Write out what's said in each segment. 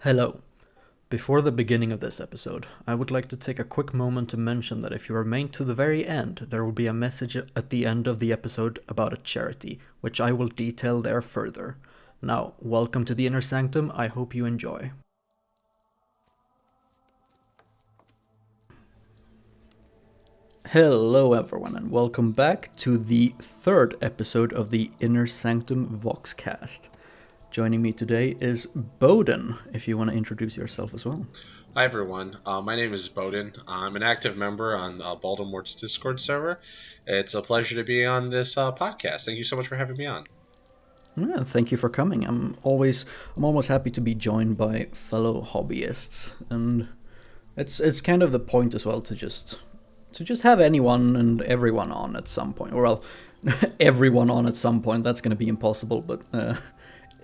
Hello. Before the beginning of this episode, I would like to take a quick moment to mention that if you remain to the very end, there will be a message at the end of the episode about a charity, which I will detail there further. Now, welcome to the Inner Sanctum. I hope you enjoy. Hello, everyone, and welcome back to the third episode of the Inner Sanctum Voxcast. Joining me today is Bohdan, if you want to introduce yourself as well. Hi everyone, my name is Bohdan. I'm an active member on Baltimore's Discord server. It's a pleasure to be on this podcast. Thank you so much for having me on. Yeah, thank you for coming. I'm almost happy to be joined by fellow hobbyists, and it's kind of the point as well to just have anyone and everyone on at some point. Or well, everyone on at some point. That's going to be impossible, but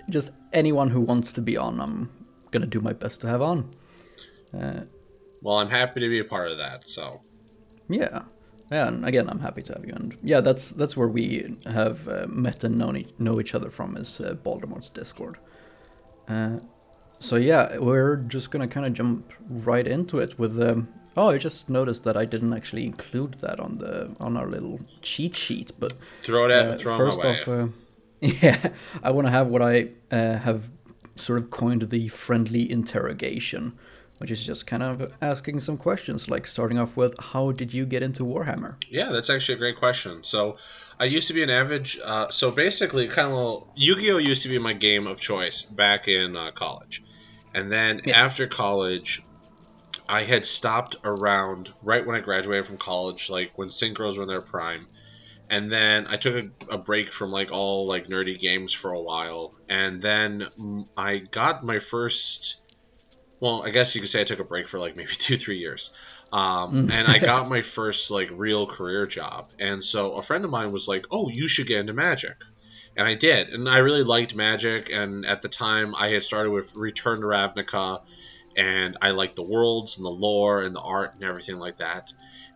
just anyone who wants to be on, I'm going to do my best to have on. Well, I'm happy to be a part of that. So, Yeah, and again, I'm happy to have you. And yeah, that's where we have met and know each other from is Baltimore's Discord. So yeah, we're just gonna kind of jump right into it with. Oh, I just noticed that I didn't actually include that on our little cheat sheet. But throw it first my way. off, yeah, I want to have what I have sort of coined the friendly interrogation, which is just kind of asking some questions, like starting off with, "How did you get into Warhammer?" Yeah, that's actually a great question. So, I used to be an average. So basically, kind of Yu-Gi-Oh used to be my game of choice back in college, and then Yeah. after college, I had stopped around right when I graduated from college, like when synchros were in their prime. And then I took a break from like all like nerdy games for a while, and then I got my first. Well, I guess you could say I took a break for like maybe 2 3 years, and I got my first like real career job. And so a friend of mine was like, "Oh, you should get into Magic," and I did, and I really liked Magic. And at the time, I had started with Return to Ravnica, and I liked the worlds and the lore and the art and everything like that.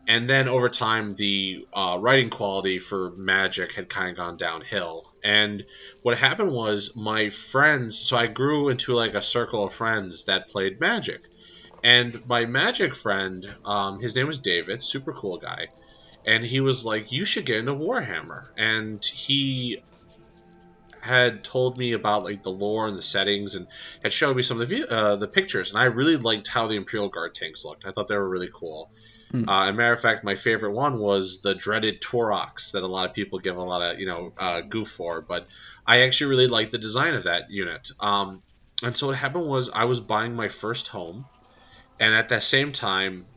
And then over time, the writing quality for Magic had kind of gone downhill. And what happened was my friends. So I grew into like a circle of friends that played Magic. And my Magic friend, his name was David, super cool guy, and he was like, "You should get into Warhammer." And he had told me about like the lore and the settings, and had showed me some of the pictures, and I really liked how the Imperial Guard tanks looked. I thought they were really cool. As a matter of fact, my favorite one was the dreaded Torox that a lot of people give a lot of goof for, but I actually really liked the design of that unit. And so what happened was I was buying my first home, and at that same time,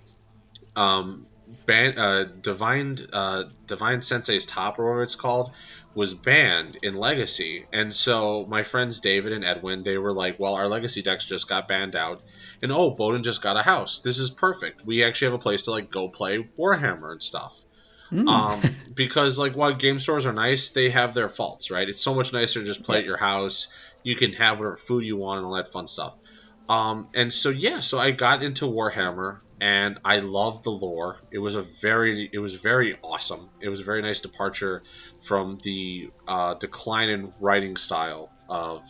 Divine Sensei's Top, or whatever it's called, was banned in Legacy. And so my friends David and Edwin, they were like, "Well, our Legacy decks just got banned out, and oh, Boden just got a house. This is perfect. We actually have a place to like go play Warhammer and stuff." Because like while game stores are nice, they have their faults, right? It's so much nicer to just play Yeah. at your house. You can have whatever food you want and all that fun stuff. And so yeah, so I got into Warhammer, and I loved the lore. It was very awesome. It was a very nice departure from the decline in writing style of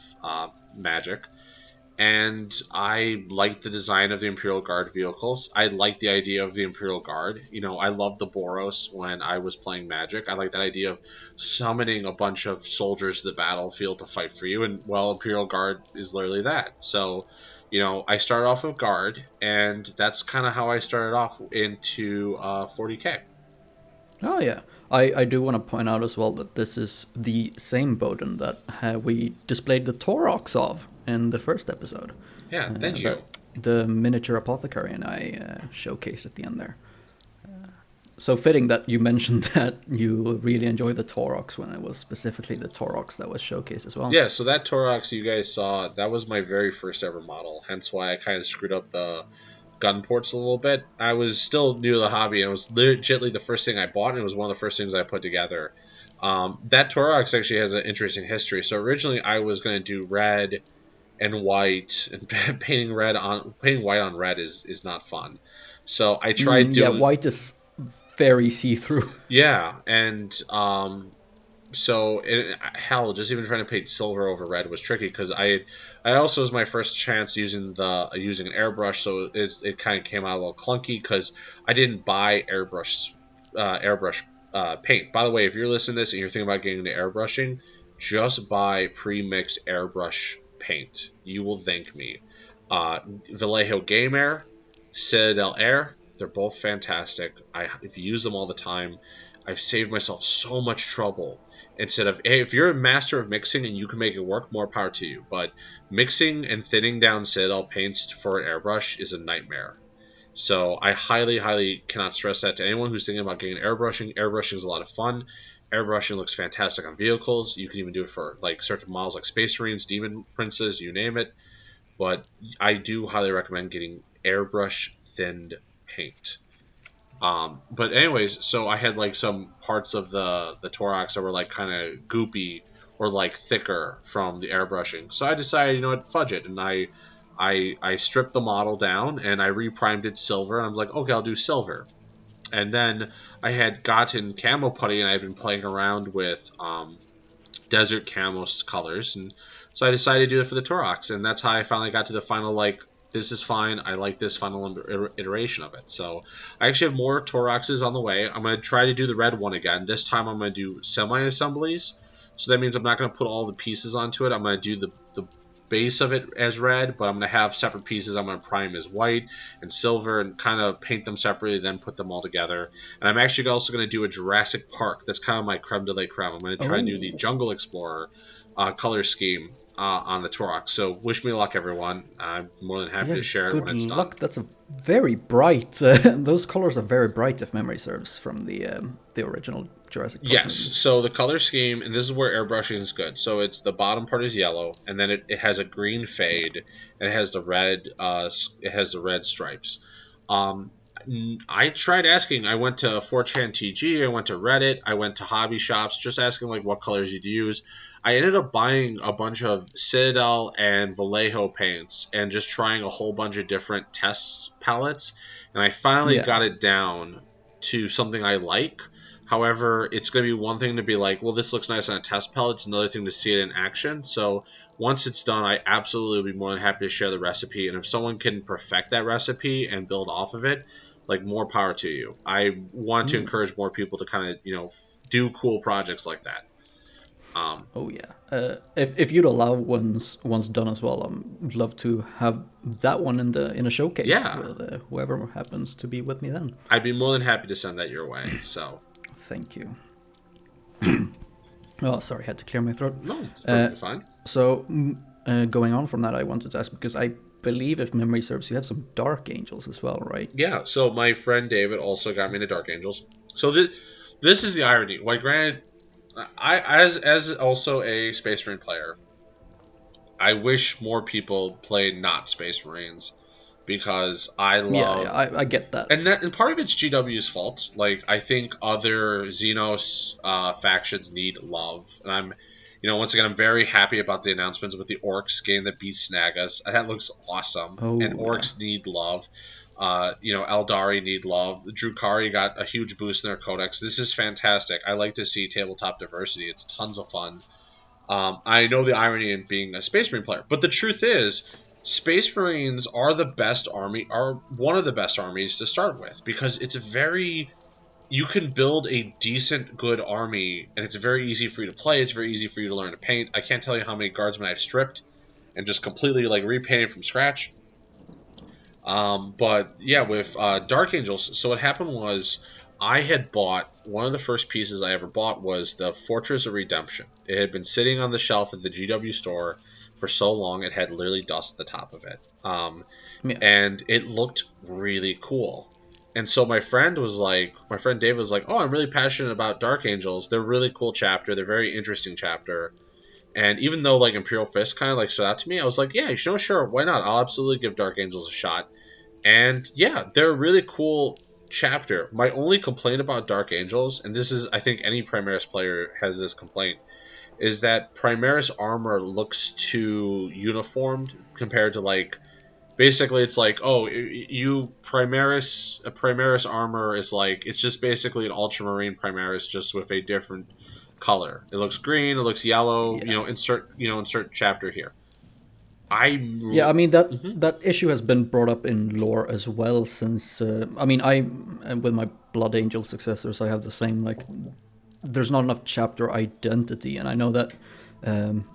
Magic. And I liked the design of the Imperial Guard vehicles. I liked the idea of the Imperial Guard. You know, I loved the Boros when I was playing Magic. I liked that idea of summoning a bunch of soldiers to the battlefield to fight for you. And, well, Imperial Guard is literally that. So, I started off with Guard, and that's kind of how I started off into 40K. Oh yeah. I do want to point out as well that this is the same Bowden that we displayed the Torox of in the first episode. Yeah, thank That you. the miniature apothecary and I showcased at the end there. So fitting that you mentioned that you really enjoyed the Torox when it was specifically the Torox that was showcased as well. Yeah, so that Torox you guys saw, that was my very first ever model. Hence why I kind of screwed up the gun ports a little bit. I was still new to the hobby, and it was legitimately the first thing I bought, and it was one of the first things I put together. That Torox actually has an interesting history. So originally I was going to do red and white, and painting white on red is not fun. So I tried Yeah, doing white is very see-through. yeah, and hell, just even trying to paint silver over red was tricky because I also was my first chance using an airbrush, so it kind of came out a little clunky because I didn't buy airbrush paint. By the way, if you're listening to this and you're thinking about getting into airbrushing, just buy pre-mixed airbrush paint. You will thank me. Vallejo Game Air, Citadel Air, they're both fantastic. If you use them all the time, I've saved myself so much trouble. Instead of, hey, if you're a master of mixing and you can make it work, more power to you. But mixing and thinning down Citadel paints for an airbrush is a nightmare. So I highly, highly cannot stress that to anyone who's thinking about getting airbrushing. Airbrushing is a lot of fun. Airbrushing looks fantastic on vehicles. You can even do it for like certain models like Space Marines, Demon Princes, you name it. But I do highly recommend getting airbrush thinned paint. But anyways, so I had like some parts of the Torx that were like kind of goopy or like thicker from the airbrushing. So I decided, fudge it, and I stripped the model down and I reprimed it silver. And I'm like, okay, I'll do silver. And then I had gotten camo putty and I had been playing around with desert camo colors, and so I decided to do it for the Torx, and that's how I finally got to the final, like, this is fine, I like this final iteration of it. So I actually have more Torxes on the way. I'm going to try to do the red one again. This time I'm going to do semi-assemblies, so that means I'm not going to put all the pieces onto it. I'm going to do the base of it as red, but I'm going to have separate pieces. I'm going to prime as white and silver and kind of paint them separately, then put them all together. And I'm actually also going to do a Jurassic Park. That's kind of my creme de la creme. I'm going to try and do the Jungle Explorer color scheme on the Torx. So wish me luck, everyone. I'm more than happy to share it when it's done. Good luck. That's a very bright. Those colors are very bright, if memory serves, from the original Jurassic Park. Yes. So the color scheme, and this is where airbrushing is good. So it's the bottom part is yellow, and then it has a green fade, and it has the red. It has the red stripes. I tried asking. I went to 4chan TG. I went to Reddit. I went to hobby shops, just asking like what colors you'd use. I ended up buying a bunch of Citadel and Vallejo paints and just trying a whole bunch of different test palettes. And I finally got it down to something I like. However, it's going to be one thing to be like, well, this looks nice on a test palette. It's another thing to see it in action. So once it's done, I absolutely would be more than happy to share the recipe. And if someone can perfect that recipe and build off of it, like, more power to you. I want to encourage more people to kind of, do cool projects like that. Oh yeah. If you'd allow once done as well, I'd love to have that one in a showcase with whoever happens to be with me then. I'd be more than happy to send that your way. So thank you. Oh, sorry, I had to clear my throat. No, it's perfectly fine. So going on from that, I wanted to ask, because I believe, if memory serves, you have some Dark Angels as well, right? Yeah. So my friend David also got me into Dark Angels. So this is the irony. Well, granted, I as also a Space Marine player, I wish more people played not Space Marines, because I love. Yeah, I get that. And part of it's GW's fault. Like, I think other Xenos factions need love, and I'm. Once again, I'm very happy about the announcements with the Orcs game that beat Snagas. That looks awesome. And Orcs need love. Eldari need love. The Drukari got a huge boost in their codex. This is fantastic. I like to see tabletop diversity. It's tons of fun. I know the irony in being a Space Marine player, but the truth is, Space Marines are one of the best armies to start with, because it's you can build a decent, good army, and it's very easy for you to play. It's very easy for you to learn to paint. I can't tell you how many guardsmen I've stripped and just completely repainted from scratch. But yeah, with Dark Angels, so what happened was, I had bought, one of the first pieces I ever bought was the Fortress of Redemption. It had been sitting on the shelf at the GW store for so long, it had literally dust at the top of it. And it looked really cool. And so my friend Dave was like, oh, I'm really passionate about Dark Angels. They're a really cool chapter. They're a very interesting chapter. And even though Imperial Fist kind of stood out to me, I was like, yeah, sure, why not? I'll absolutely give Dark Angels a shot. And yeah, they're a really cool chapter. My only complaint about Dark Angels, and this is, I think any Primaris player has this complaint, is that Primaris armor looks too uniformed compared to basically it's Primaris armor is it's just basically an Ultramarine Primaris, just with a different color. It looks green. It looks yellow. Yeah. Insert chapter here. I Yeah, I mean that Mhm. that issue has been brought up in lore as well since I mean I with my Blood Angel successors I have the same like there's not enough chapter identity and I know that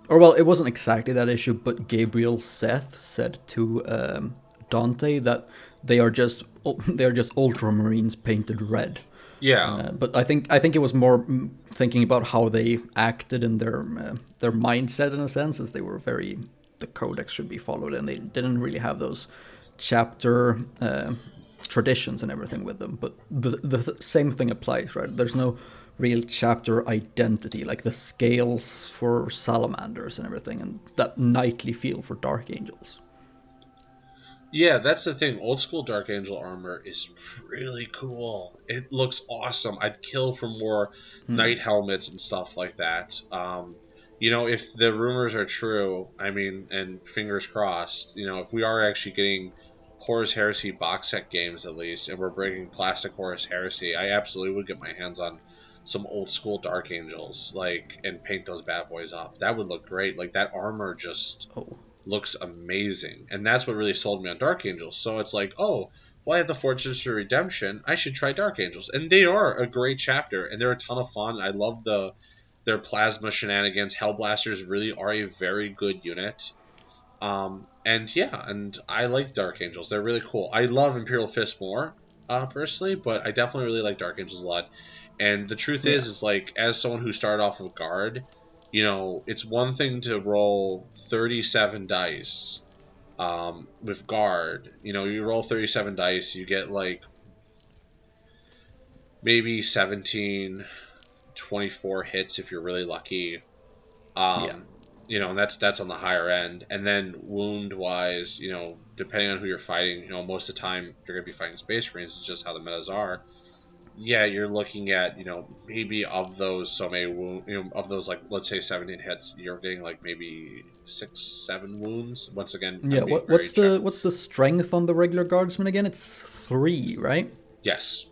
or well it wasn't exactly that issue but Gabriel Seth said to Dante that they are just ultramarines painted red. Yeah. But I think it was more thinking about how they acted in their mindset in a sense, as they were very the codex should be followed, and they didn't really have those chapter traditions and everything with them. But the same thing applies, right? There's no real chapter identity, like the scales for salamanders and everything, and that knightly feel for dark angels. Yeah, that's the thing. Old school Dark Angel armor is really cool. It looks awesome. I'd kill for more knight helmets and stuff like that. If the rumors are true, I mean, and fingers crossed, if we are actually getting Horus Heresy box set games at least, and we're bringing classic Horus Heresy, I absolutely would get my hands on some old school Dark Angels, like, and paint those bad boys up. That would look great. Like that armor just Oh, looks amazing. And that's what really sold me on Dark Angels. So it's like, oh, well, I have the Fortress of Redemption. I should try Dark Angels. And they are a great chapter, and they're a ton of fun. I love their plasma shenanigans. Hellblasters really are a very good unit. And I like Dark Angels. They're really cool. I love Imperial Fist more, personally, but I definitely really like Dark Angels a lot. And the truth yeah, is like, as someone who started off with guard, it's one thing to roll 37 dice, with guard. You roll 37 dice, you get like maybe 17, 24 hits if you're really lucky. yeah. Um, and that's on the higher end. And then wound wise, depending on who you're fighting, most of the time you're gonna be fighting Space Marines. It's just how the metas are. Yeah, you're looking at, maybe of those so many wound, of those, like, let's say 17 hits, you're getting like maybe 6, 7 wounds. Once again, Yeah, I'm being very what's the strength on the regular guardsman again? It's 3, right? Yes,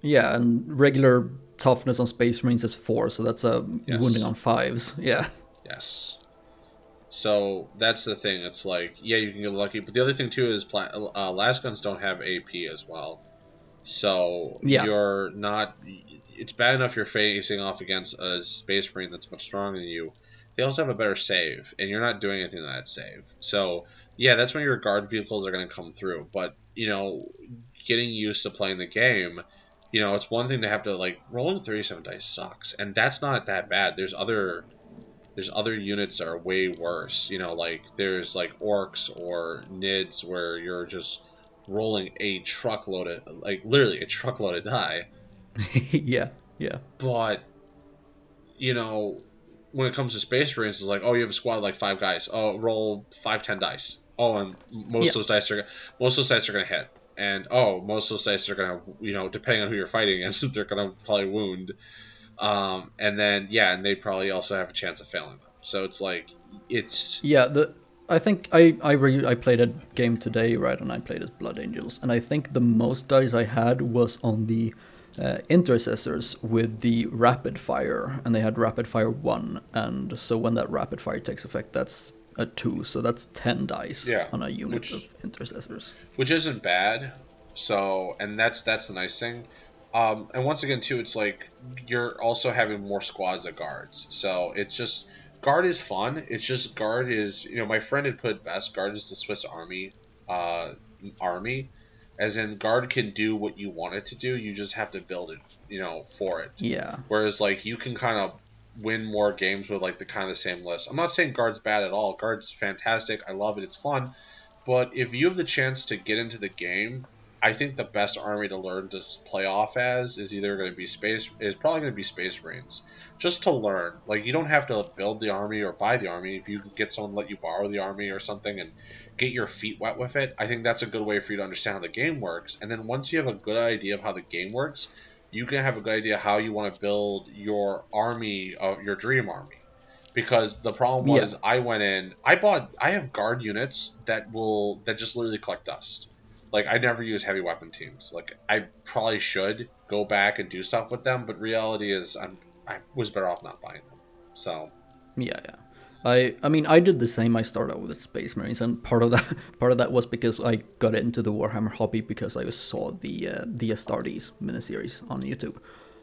Yeah, and regular toughness on Space Marines is 4, so that's a wounding yes, on 5s. Yeah. yes. So that's the thing. It's like, yeah, you can get lucky, but the other thing too is las guns don't have AP as well. So Yeah. you're not. It's bad enough you're facing off against a Space Marine that's much stronger than you. They also have a better save, and you're not doing anything to that save. So yeah, that's when your guard vehicles are going to come through. But getting used to playing the game, it's one thing to have to, like, rolling 37 dice sucks, and that's not that bad. There's other units that are way worse. Like there's like orcs or nids where you're just rolling a truckload of, like, literally a truckload of die. Yeah. Yeah. But you know, when it comes to Space Marines, it's like, oh, you have a squad of like 5 guys. Oh, roll 5, 10 dice. Oh, and Yeah. most of those dice are gonna hit. And oh, most of those dice are gonna, depending on who you're fighting against, they're gonna probably wound. And then yeah, and they probably also have a chance of failing them. So it's like, it's Yeah, I think I played a game today, right, and I played as Blood Angels, and I think the most dice I had was on the intercessors with the rapid fire, and they had rapid fire 1, and so when that rapid fire takes effect, that's a 2, so that's 10 dice yeah, on a unit of which intercessors. which isn't bad. So, and that's the nice thing. And once again, too, it's like you're also having more squads of guards. So it's just, guard is fun. It's just, guard is, my friend had put it best. Guard is the Swiss uh, army, as in guard can do what you want it to do. You just have to build it, for it. Yeah. Whereas like you can kind of win more games with like the kind of same list. I'm not saying guard's bad at all. Guard's fantastic. I love it. It's fun. But if you have the chance to get into the game, I think the best army to learn to play off as is either going to be probably going to be Space Marines, just to learn. Like, you don't have to build the army or buy the army. If you can get someone to let you borrow the army or something and get your feet wet with it, I think that's a good way for you to understand how the game works. And then once you have a good idea of how the game works, you can have a good idea how you want to build your army, of your dream army. Because the problem Yeah. was, I have guard units that just literally collect dust. Like, I never use heavy weapon teams. Like, I probably should go back and do stuff with them, but reality is I was better off not buying them. So Yeah, yeah. I mean, I did the same. I started out with Space Marines, and part of that was because I got into the Warhammer hobby because I saw the Astartes miniseries on YouTube.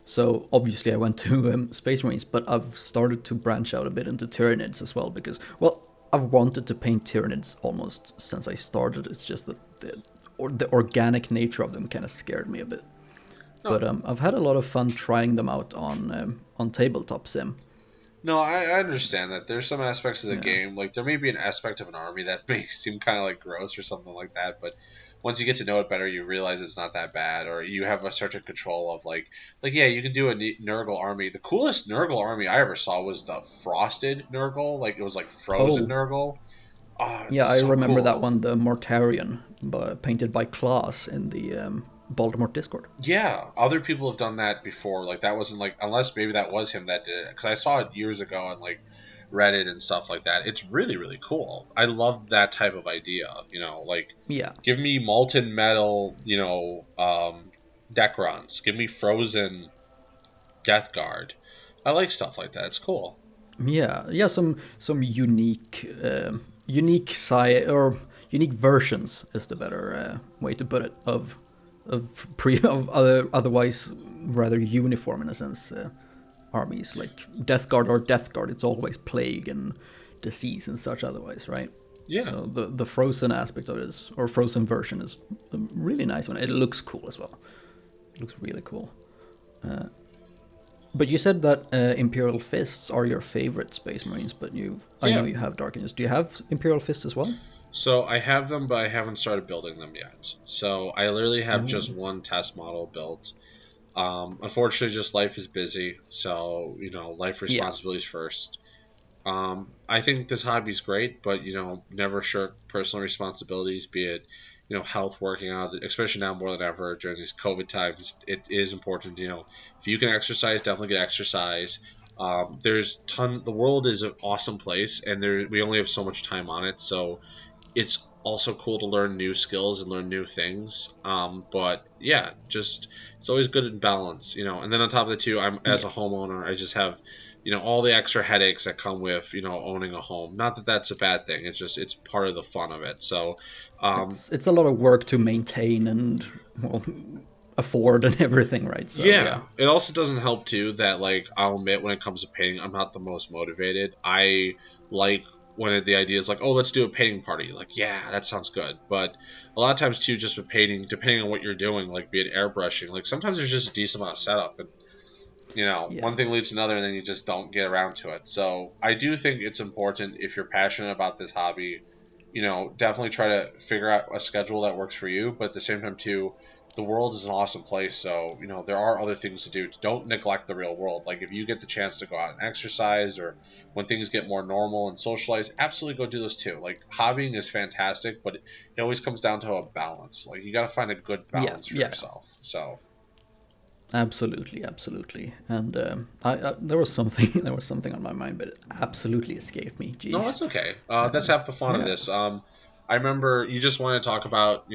So obviously I went to Space Marines, but I've started to branch out a bit into Tyranids as well because, well, I've wanted to paint Tyranids almost since I started. It's just that the organic nature of them kind of scared me a bit. no, But I've had a lot of fun trying them out on tabletop sim. no, I understand that. There's some aspects of the Yeah. game, like there may be an aspect of an army that may seem kind of like gross or something like that, but once you get to know it better, you realize it's not that bad, or you have a certain control of like yeah, you can do a Nurgle army. The coolest Nurgle army I ever saw was the frosted Nurgle, like it was like frozen Oh, Nurgle. Oh, yeah, I so remember that cool. one, the Mortarion, painted by Klaus in the Baltimore Discord. Yeah, other people have done that before. Like that wasn't like unless maybe that was him that did it because I saw it years ago on like Reddit and stuff like that. It's really cool. I love that type of idea. Like Yeah, give me molten metal. Deck runs. Give me frozen Death Guard. I like stuff like that. It's cool. yeah, yeah. Some unique versions is the better way to put it of otherwise rather uniform in a sense armies like Death Guard or Death Guard. It's always plague and disease and such otherwise, right? Yeah. So the frozen aspect of it is, or frozen version is a really nice one. It looks cool as well. It looks really cool. But you said that Imperial Fists are your favorite Space Marines, but I know Yeah. you have Dark Angels. Do you have Imperial Fists as well? So I have them, but I haven't started building them yet. So I literally have No. just one test model built. Unfortunately, just life is busy, so life Yeah. responsibilities first. I think this hobby is great, but never shirk personal responsibilities, be it health, working out, especially now more than ever during these COVID times. It is important. If you can exercise, definitely get exercise. There's ton. The world is an awesome place, and we only have so much time on it, so it's also cool to learn new skills and learn new things. But yeah, just it's always good in balance, And then on top of the two, I'm as Yeah. a homeowner, I just have, all the extra headaches that come with, owning a home. Not that that's a bad thing. It's part of the fun of it. So, um, It's a lot of work to maintain and, well, afford and everything, right? So yeah. yeah, it also doesn't help too that like I'll admit when it comes to painting, I'm not the most motivated. I like when the idea is like, oh, let's do a painting party. Like, yeah, that sounds good. But a lot of times too, just with painting, depending on what you're doing, like be it airbrushing, like sometimes there's just a decent amount of setup, and Yeah. one thing leads to another, and then you just don't get around to it. So I do think it's important if you're passionate about this hobby, definitely try to figure out a schedule that works for you. But at the same time, too, the world is an awesome place. So, there are other things to do. Don't neglect the real world. Like if you get the chance to go out and exercise or when things get more normal and socialize, absolutely go do those too. Like hobbying is fantastic, but it always comes down to a balance. Like you got to find a good Yeah. balance for Yeah. yourself. So, Absolutely, absolutely. And there was something there was something on my mind, but it absolutely escaped me. no, Jeez. that's okay. That's half the fun of Yeah. this. I remember you just want to talk about,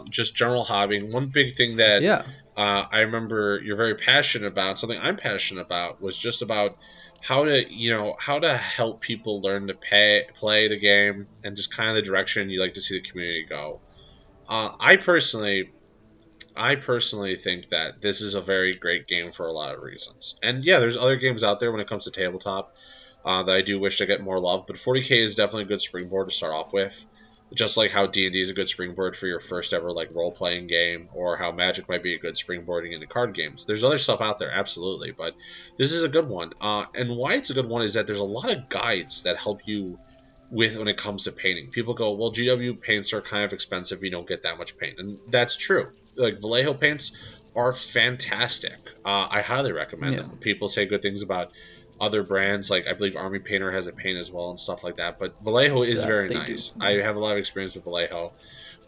just general hobbying. One big thing that Yeah. I remember you're very passionate about, something I'm passionate about, was just about how to help people learn to play the game and just kind of the direction you like to see the community go. Uh, I personally, I personally think that this is a very great game for a lot of reasons. And yeah, there's other games out there when it comes to tabletop that I do wish to get more love. But 40K is definitely a good springboard to start off with. Just like how D&D is a good springboard for your first ever like role playing game, or how Magic might be a good springboarding into card games. There's other stuff out there, absolutely, but this is a good one. And why it's a good one is that there's a lot of guides that help you with when it comes to painting. People go, well, GW paints are kind of expensive. You don't get that much paint, and that's true. Like Vallejo paints are fantastic. I highly recommend Yeah. them. People say good things about other brands, like I believe Army Painter has a paint as well and stuff like that. But Vallejo is That very they do. nice. I Yeah. have a lot of experience with Vallejo.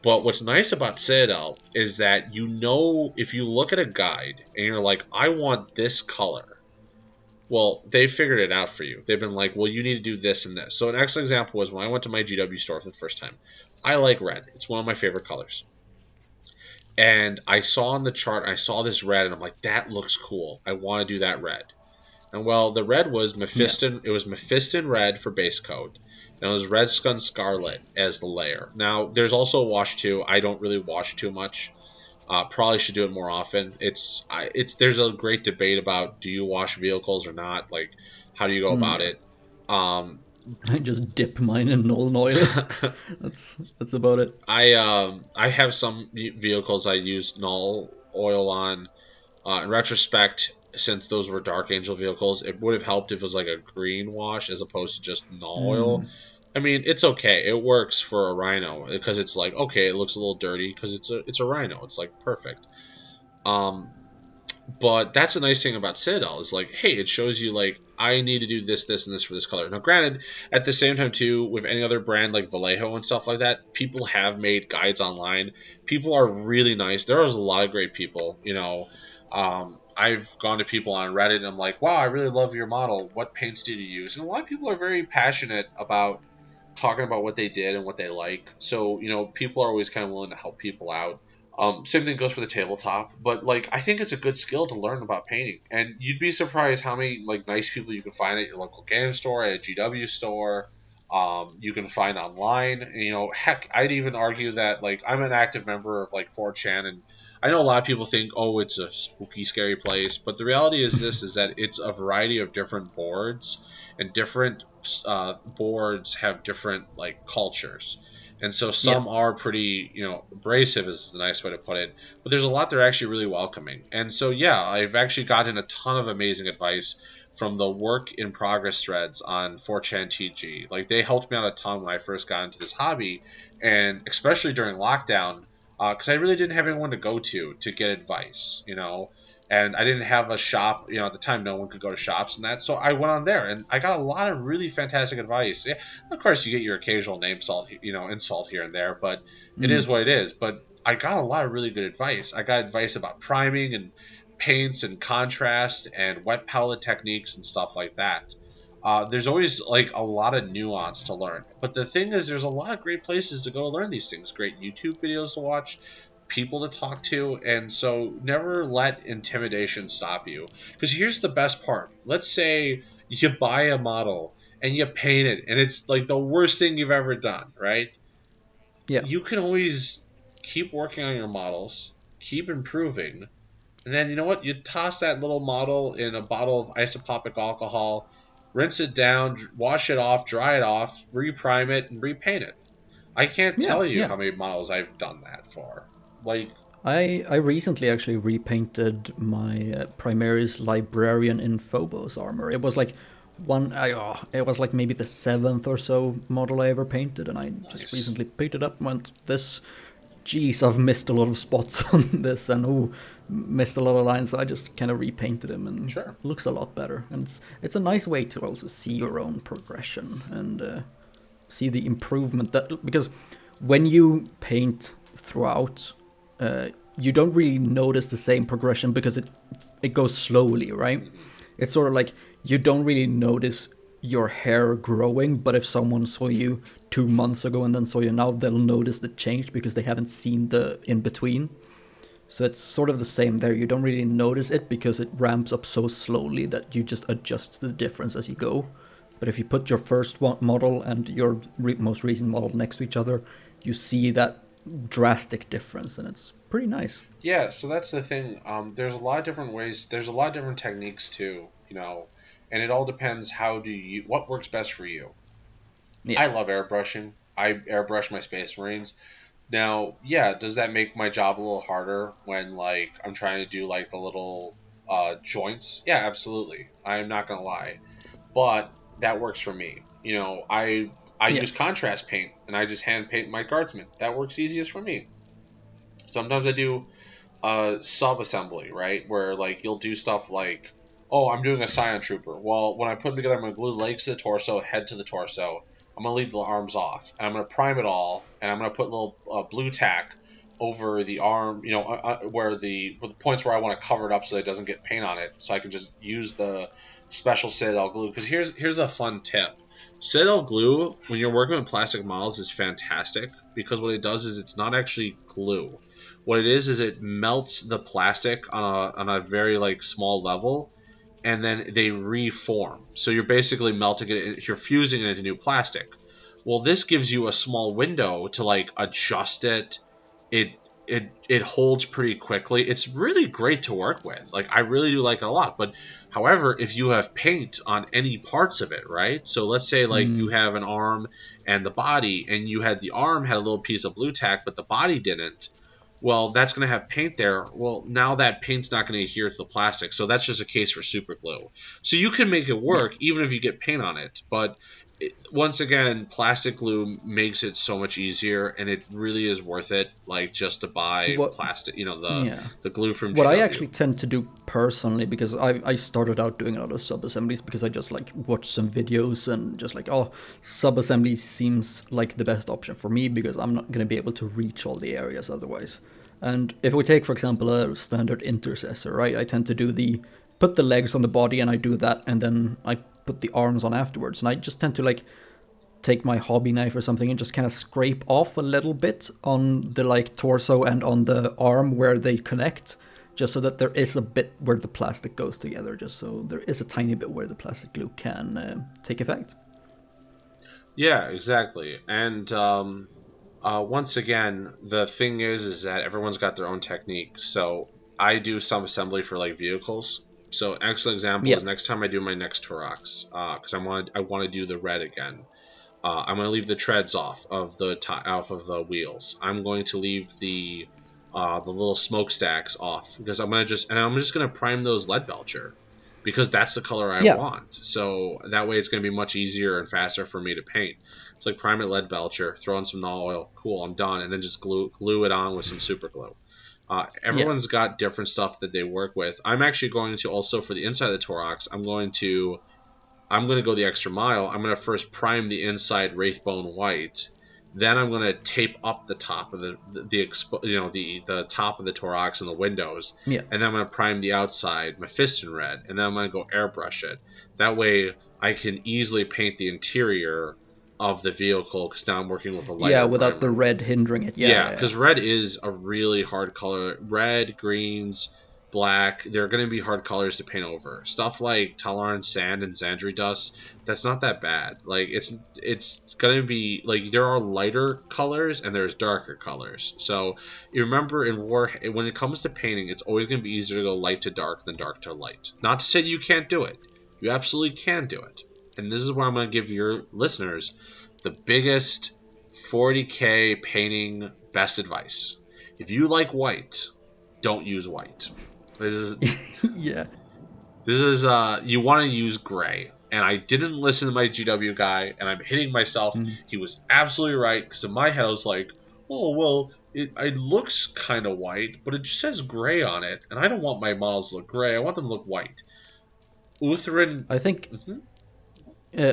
But what's nice about Citadel is that if you look at a guide and you're like, I want this color, well, they figured it out for you. They've been like, well, you need to do this and this. So an excellent example was when I went to my GW store for the first time. I like red. It's one of my favorite colors. And I saw on the chart, I saw this red, and I'm like, that looks cool. I want to do that red. And well, the red was Yeah. Mephiston. It was Mephiston red for base coat, and it was Red Scun Scarlet as the layer. Now, there's also wash too. I don't really wash too much. Probably should do it more often. It's there's a great debate about do you wash vehicles or not? Like, how do you go about Yeah. it? Um, I just dip mine in Nolan oil. That's about it. I have some vehicles I use null oil on. In retrospect, since those were Dark Angel vehicles, it would have helped if it was like a green wash as opposed to just null oil. I mean, it's okay. It works for a Rhino because it's like okay, it looks a little dirty because it's a Rhino. It's like perfect. Um, but that's the nice thing about Citadel is like, hey, it shows you like I need to do this, this, and this for this color. Now, granted, at the same time too, with any other brand like Vallejo and stuff like that, people have made guides online. People are really nice. There is a lot of great people. I've gone to people on Reddit and I'm like, wow, I really love your model. What paints did you use? And a lot of people are very passionate about talking about what they did and what they like. So, people are always kind of willing to help people out. Same thing goes for the tabletop, but like I think it's a good skill to learn about painting, and you'd be surprised how many like nice people you can find at your local game store, at a GW store. You can find online. And, heck, I'd even argue that like I'm an active member of like 4chan, and I know a lot of people think, oh, it's a spooky, scary place, but the reality is this: is that it's a variety of different boards, and different boards have different like cultures. And so Yeah. some are pretty, abrasive is the nice way to put it. But there's a lot that are actually really welcoming. And so, yeah, I've actually gotten a ton of amazing advice from the work in progress threads on 4chan TG. Like, they helped me out a ton when I first got into this hobby. And especially during lockdown, because I really didn't have anyone to go to get advice. And I didn't have a shop. At the time, no one could go to shops and that. So I went on there, and I got a lot of really fantastic advice. Yeah, of course, you get your occasional insult here and there, but it is what it is. But I got a lot of really good advice. I got advice about priming and paints and contrast and wet palette techniques and stuff like that. There's always like a lot of nuance to learn, but the thing is, there's a lot of great places to go learn these things. Great YouTube videos to watch, people to talk to, and so never let intimidation stop you. Because here's the best part: let's say you buy a model and you paint it, and it's like the worst thing you've ever done, right? Yeah. You can always keep working on your models, keep improving, and then you know what? You toss that little model in a bottle of isopopic alcohol, rinse it down, wash it off, dry it off, reprime it, and repaint it. I can't Yeah. tell you Yeah. how many models I've done that for. Like, I recently actually repainted my Primaris Librarian in Phobos armor. It was like it was like maybe the seventh or so model I ever painted, and I just nice. recently picked it up and went, this, geez, I've missed a lot of spots on this, and missed a lot of lines. So I just kind of repainted him, and Sure. it looks a lot better. And it's a nice way to also see your own progression and see the improvement that, because when you paint throughout, you don't really notice the same progression because it goes slowly, right? Mm-hmm. It's sort of like you don't really notice your hair growing, but if someone saw you 2 months ago and then saw you now, they'll notice the change because they haven't seen the in between. So it's sort of the same there. You don't really notice it because it ramps up so slowly that you just adjust the difference as you go. But if you put your first model and your most recent model next to each other, you see that drastic difference, and it's pretty nice. Yeah, so that's the thing. There's a lot of different ways. There's a lot of different techniques too, and it all depends what works best for you. Yeah. I love airbrushing. I airbrush my Space Marines. Now, yeah, does that make my job a little harder when like I'm trying to do like the little joints? Yeah, absolutely. I'm not gonna lie, but that works for me. I Yeah. use contrast paint and I just hand paint my guardsmen. That works easiest for me. Sometimes I do sub assembly, right? Where like you'll do stuff like, oh, I'm doing a Scion Trooper. Well, when I put them together, I'm gonna glue legs to the torso, head to the torso. I'm gonna leave the arms off, and I'm gonna prime it all, and I'm gonna put little blue tack over the arm, where the points where I want to cover it up so that it doesn't get paint on it, so I can just use the special Citadel glue. Because here's a fun tip. Citadel glue, when you're working with plastic models, is fantastic because what it does is it's not actually glue. What it is it melts the plastic on a very like small level, and then they reform. So you're basically melting it, you're fusing it into new plastic. Well, this gives you a small window to like adjust it. It holds pretty quickly. It's really great to work with. Like I really do like it a lot. But however, if you have paint on any parts of it, right? So let's say like you have an arm and the body, and you had the arm had a little piece of blue tack, but the body didn't. Well, that's going to have paint there. Well, now that paint's not going to adhere to the plastic. So that's just a case for super glue. So you can make it Yeah. work even if you get paint on it. But once again, plastic glue makes it so much easier, and it really is worth it. Like just to buy What? plastic, Yeah. the glue from What I GW. actually tend to do personally, because I started out doing a lot of sub assemblies because I just like watched some videos and just like, oh, sub assembly seems like the best option for me because I'm not going to be able to reach all the areas otherwise. And if we take, for example, a standard intercessor, right? I tend to put the legs on the body and I do that, and then I put the arms on afterwards. And I just tend to like take my hobby knife or something and just kind of scrape off a little bit on the like torso and on the arm where they connect, just so that there is a bit where the plastic goes together, just so there is a tiny bit where the plastic glue can take effect. Yeah, exactly. And once again, the thing is that everyone's got their own technique. So I do some assembly for like vehicles. So an excellent example Yeah. is next time I do my next Torox, because I want to do the red again. I'm going to leave the treads off of the wheels. I'm going to leave the little smokestacks off because I'm just going to prime those lead belcher because that's the color I Yeah. want. So that way it's going to be much easier and faster for me to paint. It's like prime it lead belcher, throw in some null oil, cool, I'm done, and then just glue it on with some super glue. Yeah. Everyone's got different stuff that they work with. I'm actually going to also for the inside of the Torox. I'm going to go the extra mile. I'm going to first prime the inside Wraithbone white. Then I'm going to tape up the top of the top of the Torox and the windows. Yeah. And then I'm going to prime the outside Mephiston red. And then I'm going to go airbrush it. That way I can easily paint the interior of the vehicle because now I'm working with a Yeah, lighter without the primer. red hindering it. Yeah, Yeah, yeah, yeah. because red is a really hard color. Red, greens, black, they're going to be hard colors to paint over. Stuff like Talaran sand and Xandri dust, that's not that bad. Like it's going to be like there are lighter colors and there's darker colors. So you remember in war when it comes to painting, it's always going to be easier to go light to dark than dark to light. Not to say you can't do it. You absolutely can do it. And this is where I'm going to give your listeners the biggest 40K painting best advice. If you like white, don't use white. This is Yeah. you want to use gray. And I didn't listen to my GW guy, and I'm hitting myself. He was absolutely right because in my head I was like, oh well, it looks kind of white, but it just says gray on it, and I don't want my models to look gray. I want them to look white. Uthrin. I think Mhm.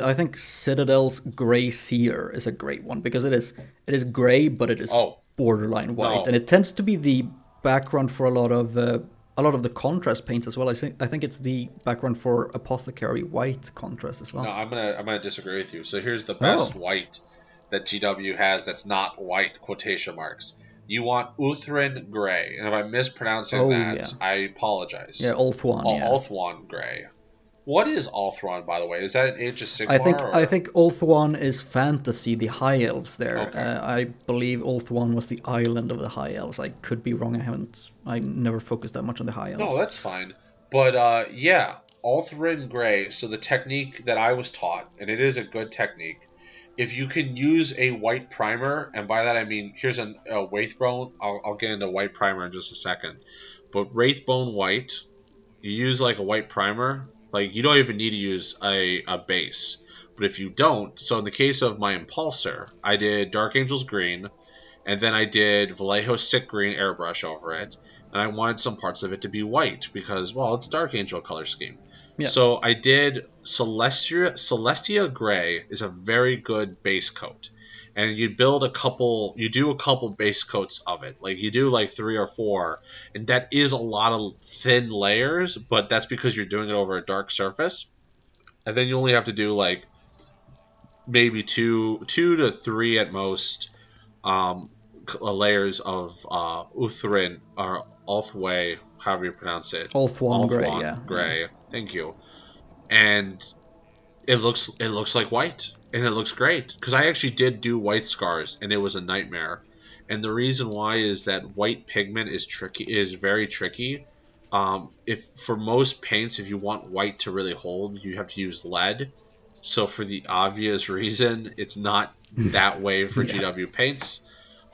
I think Citadel's Gray Seer is a great one because it is gray, but it is Oh borderline white, and no, it tends to be the background for a lot of the contrast paints as well. I think it's the background for Apothecary white contrast as no, well. I'm gonna disagree with you. So here's the best Oh, white that GW has that's not white quotation marks. You want Uthrin gray, and if I'm mispronouncing oh yeah, that, I apologize. yeah, Ulthuan, yeah. Althwan gray. What is Althron, by the way? Is that an Age of I Sigmar think I or think Ulthuan is fantasy, the high elves there. okay? I believe Ulthuan was the island of the high elves. I could be wrong. I never focused that much on the high No, elves. that's fine. But yeah, Althrin gray. So the technique that I was taught, and it is a good technique. If you can use a white primer, and by that I mean here's a Wraithbone. I'll get into white primer in just a second. But Wraithbone white, you use like a white primer. Like you don't even need to use a base. But if you don't, so in the case of my Impulsor, I did Dark Angels green, and then I did Vallejo Sick Green airbrush over it, and I wanted some parts of it to be white because, well, it's Dark Angel color scheme. Yeah. So I did Celestia Gray is a very good base coat. And you do a couple base coats of it. Like you do like 3 or 4, and that is a lot of thin layers, but that's because you're doing it over a dark surface. And then you only have to do like maybe two to three at most um, layers of Uthrin or Althway, however you pronounce it, Ulthuan Gray, Althwan yeah, yeah. Gray. Thank you. And it looks like white, and it looks great because I actually did do white scars, and it was a nightmare. And the reason why is that white pigment is very tricky. If for most paints, if you want white to really hold, you have to use lead. So for the obvious reason, it's not that way for Yeah. GW paints,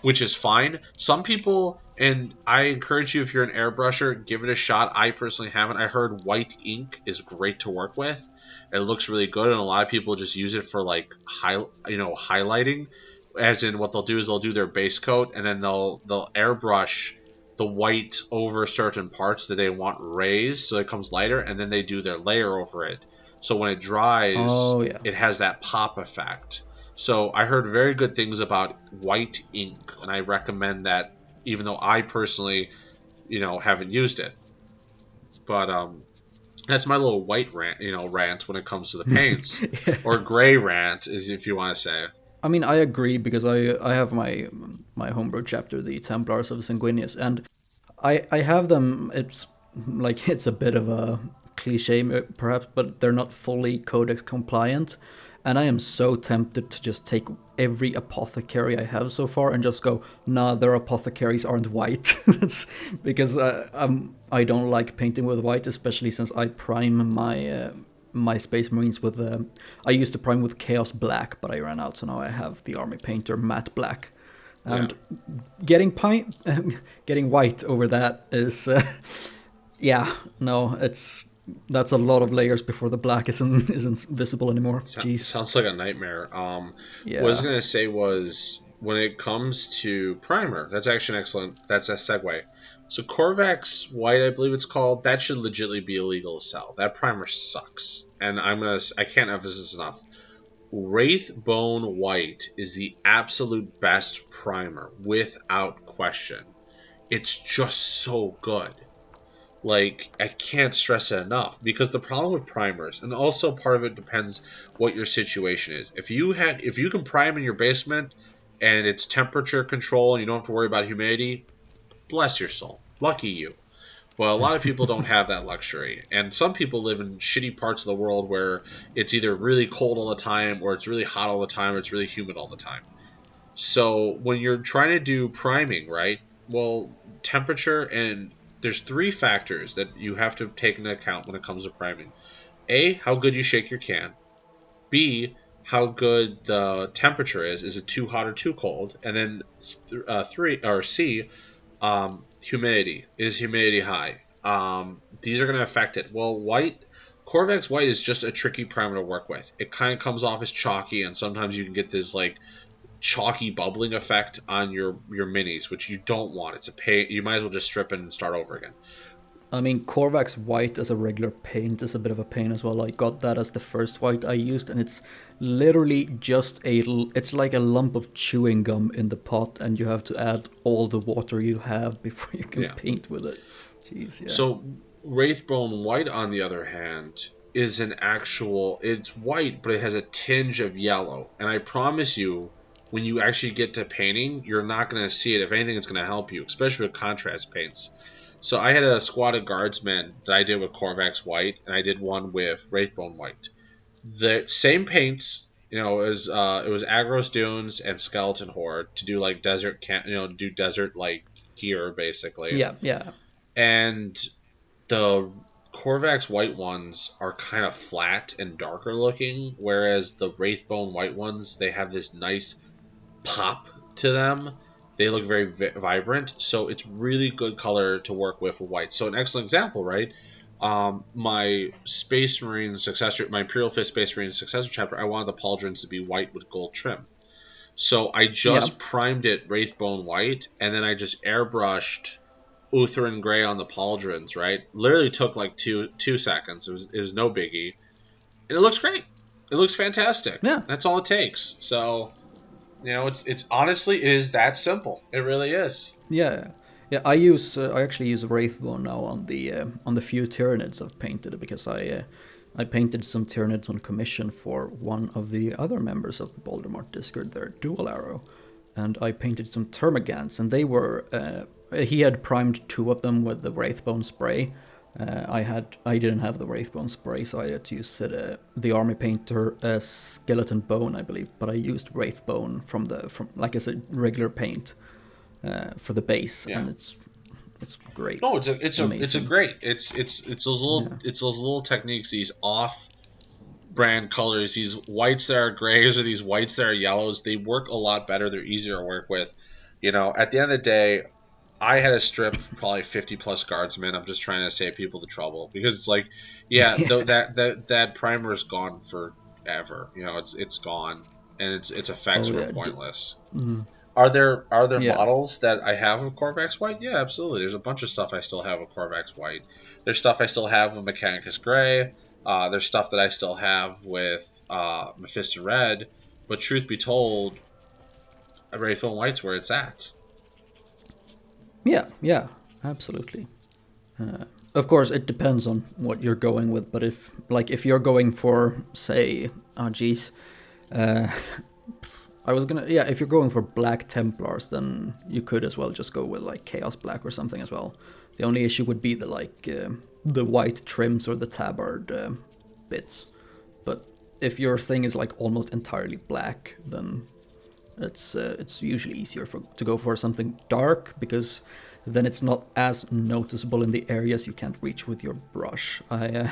which is fine. Some people, and I encourage you, if you're an airbrusher, give it a shot. I personally haven't. I heard white ink is great to work with. It looks really good, and a lot of people just use it for like highlighting. As in, what they'll do is they'll do their base coat, and then they'll airbrush the white over certain parts that they want raised, so it comes lighter, and then they do their layer over it. So when it dries, Oh yeah. it has that pop effect. So I heard very good things about white ink, and I recommend that, even though I personally, haven't used it. But that's my little white rant when it comes to the paints, Yeah. or gray rant, is if you want to say. I mean, I agree because I have my homebrew chapter, the Templars of Sanguinius, and I have them. It's like it's a bit of a cliche, perhaps, but they're not fully codex compliant. And I am so tempted to just take every apothecary I have so far and just go, nah, their apothecaries aren't white. That's because I don't like painting with white, especially since I prime my Space Marines with. I used to prime with Chaos Black, but I ran out, so now I have the Army Painter Matte Black. Yeah. And getting getting white over that is, yeah, no, that's a lot of layers before the black isn't visible anymore. Jeez. Sounds like a nightmare. What I was Yeah. gonna say was, when it comes to primer, that's actually an excellent. That's a segue. So Corvax White, I believe it's called. That should legitimately be illegal to sell. That primer sucks, and I can't emphasize this enough. Wraithbone White is the absolute best primer, without question. It's just so good. Like, I can't stress it enough, because the problem with primers, and also part of it depends what your situation is. If you can prime in your basement and it's temperature control and you don't have to worry about humidity, bless your soul. Lucky you. But a lot of people don't have that luxury. And some people live in shitty parts of the world where it's either really cold all the time, or it's really hot all the time, or it's really humid all the time. So when you're trying to do priming, right? Well, temperature, and there's three factors that you have to take into account when it comes to priming. A, how good you shake your can. B, how good the temperature is. Is it too hot or too cold? And then three, or C, humidity. Is humidity high? These are going to affect it. Well, Corvex White is just a tricky primer to work with. It kind of comes off as chalky, and sometimes you can get this like chalky bubbling effect on your minis, which you don't want. It's a pain. You might as well just strip and start over again. I mean, Korvax white as a regular paint is a bit of a pain as well. I got that as the first white I used, and it's literally just it's like a lump of chewing gum in the pot, and you have to add all the water you have before you can Yeah. paint with it. Jeez, yeah. So Wraithbone White, on the other hand, is it's white, but it has a tinge of yellow. And I promise you, when you actually get to painting, you're not going to see it. If anything, it's going to help you, especially with contrast paints. So I had a squad of guardsmen that I did with Corvax White, and I did one with Wraithbone White. The same paints, it was Agros Dunes and Skeleton Horde to do like do desert like gear basically. Yeah, yeah. And the Corvax white ones are kind of flat and darker looking, whereas the Wraithbone white ones, they have this nice pop to them. They look very vibrant, so it's really good color to work with white. So an excellent example, right? My Space Marine successor, my Imperial Fist Space Marine successor chapter, I wanted the pauldrons to be white with gold trim. So I Yeah. just primed it Wraithbone white, and then I just airbrushed Utherin gray on the pauldrons, right? Literally took like two seconds. It was no biggie, and it looks great. It looks fantastic. Yeah. That's all it takes. So it's honestly, it is that simple. It really is. Yeah, yeah. I actually use Wraithbone now on the few Tyranids I've painted because I painted some Tyranids on commission for one of the other members of the Voldemort Discord, their dual arrow, and I painted some Termagants, and they were he had primed two of them with the Wraithbone spray, I didn't have the Wraithbone spray, so I had to use the Army Painter Skeleton Bone, I believe. But I used Wraithbone from like I said, regular paint for the base, Yeah. and it's great. No, it's a Amazing. great. It's those little techniques, these off brand colors, these whites that are grays or these whites that are yellows. They work a lot better. They're easier to work with. At the end of the day, I had to strip probably 50 plus guardsmen. I'm just trying to save people the trouble because it's like, yeah, Yeah. that primer is gone forever. It's gone, and its effects Oh were yeah. pointless. Mm, Are there yeah. models that I have of Corvax White? Yeah, absolutely. There's a bunch of stuff I still have of Corvax White. There's stuff I still have with Mechanicus Gray. There's stuff that I still have with Mephiston Red. But truth be told, Wraithbone White's where it's at. Yeah. Yeah. Absolutely. Of course, it depends on what you're going with. But if you're going for, say, oh geez, uh, if you're going for Black Templars, then you could as well just go with like Chaos Black or something as well. The only issue would be the white trims or the tabard bits. But if your thing is like almost entirely black, then it's usually easier to go for something dark, because then it's not as noticeable in the areas you can't reach with your brush. I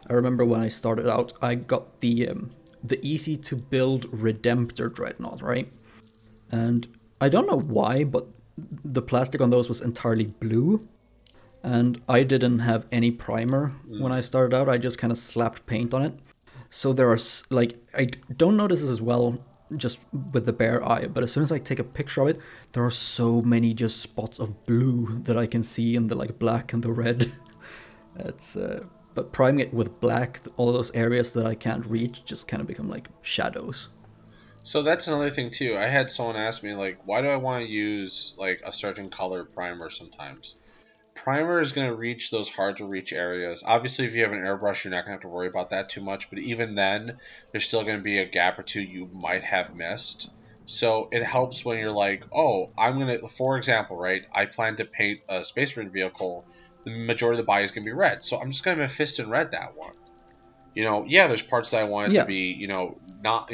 remember when I started out, I got the easy to build Redemptor Dreadnought, right? And I don't know why, but the plastic on those was entirely blue, and I didn't have any primer when I started out. I just kind of slapped paint on it. So there are like, I don't notice this as well just with the bare eye, but as soon as I take a picture of it, there are so many just spots of blue that I can see in the like black and the red. It's But priming it with black, all those areas that I can't reach just kind of become like shadows. So that's another thing too. I had someone ask me like, why do I want to use like a certain color primer sometimes? Primer is going to reach those hard to reach areas. Obviously, if you have an airbrush, you're not going to have to worry about that too much. But even then, there's still going to be a gap or two you might have missed. So it helps when you're like, oh, I'm going to, for example, right? I plan to paint a Space Marine vehicle. The majority of the body is going to be red. So I'm just going to Mephiston red that one. Yeah, there's parts that I want it to Yeah, be, not,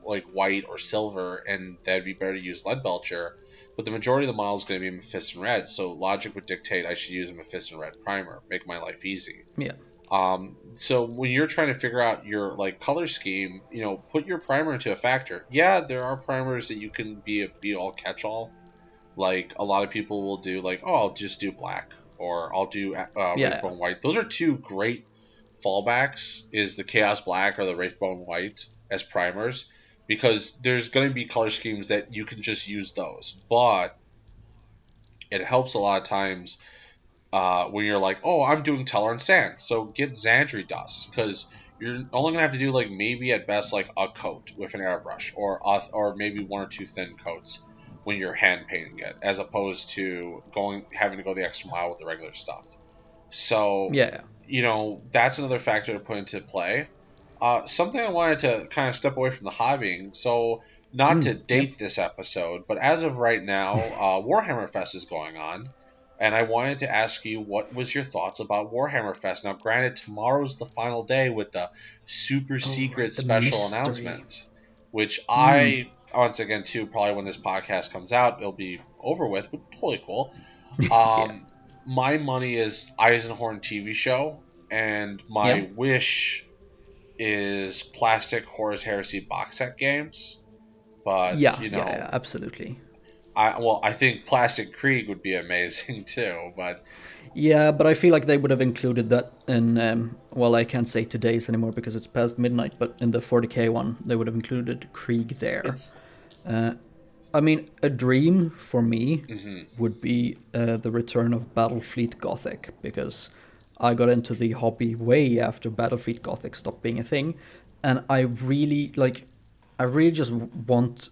like white or silver, and that'd be better to use lead belcher. But the majority of the model is going to be Mephiston red, so logic would dictate I should use a Mephiston red primer, make my life easy. yeah, So when you're trying to figure out your like color scheme, put your primer into a factor. Yeah, there are primers that you can be all catch all. Like a lot of people will do, like, oh, I'll just do black, or I'll do yeah, Wraithbone white. Those are two great fallbacks, is the Chaos Black or the Wraithbone White as primers, because there's going to be color schemes that you can just use those. But it helps a lot of times when you're like, oh, I'm doing Tellar and Sand, so get Xandri Dust, because you're only going to have to do like maybe at best like a coat with an airbrush, or maybe one or two thin coats when you're hand painting it, as opposed to having to go the extra mile with the regular stuff. So, yeah. that's another factor to put into play. Something I wanted to kind of step away from the hobbying. So, not to Yep. date this episode, but as of right now, Warhammer Fest is going on. And I wanted to ask you, what was your thoughts about Warhammer Fest? Now, granted, tomorrow's the final day with the super Oh secret right, the special mystery. announcement, which Mm. I, once again, too, probably when this podcast comes out, it'll be over with, but totally cool. Yeah. Um, my money is Eisenhorn TV show, and Yeah. my wish is Plastic Horus Heresy box set games. But Yeah. Yeah. Yeah. Absolutely. I think Plastic Krieg would be amazing too. But Yeah, but I feel like they would have included that in, well, I can't say today's anymore because it's past midnight, but in the 40k one, they would have included Krieg there. it's Uh, I mean, a dream for me mhm. would be the return of Battlefleet Gothic, because I got into the hobby way after Battlefleet Gothic stopped being a thing, and I really just want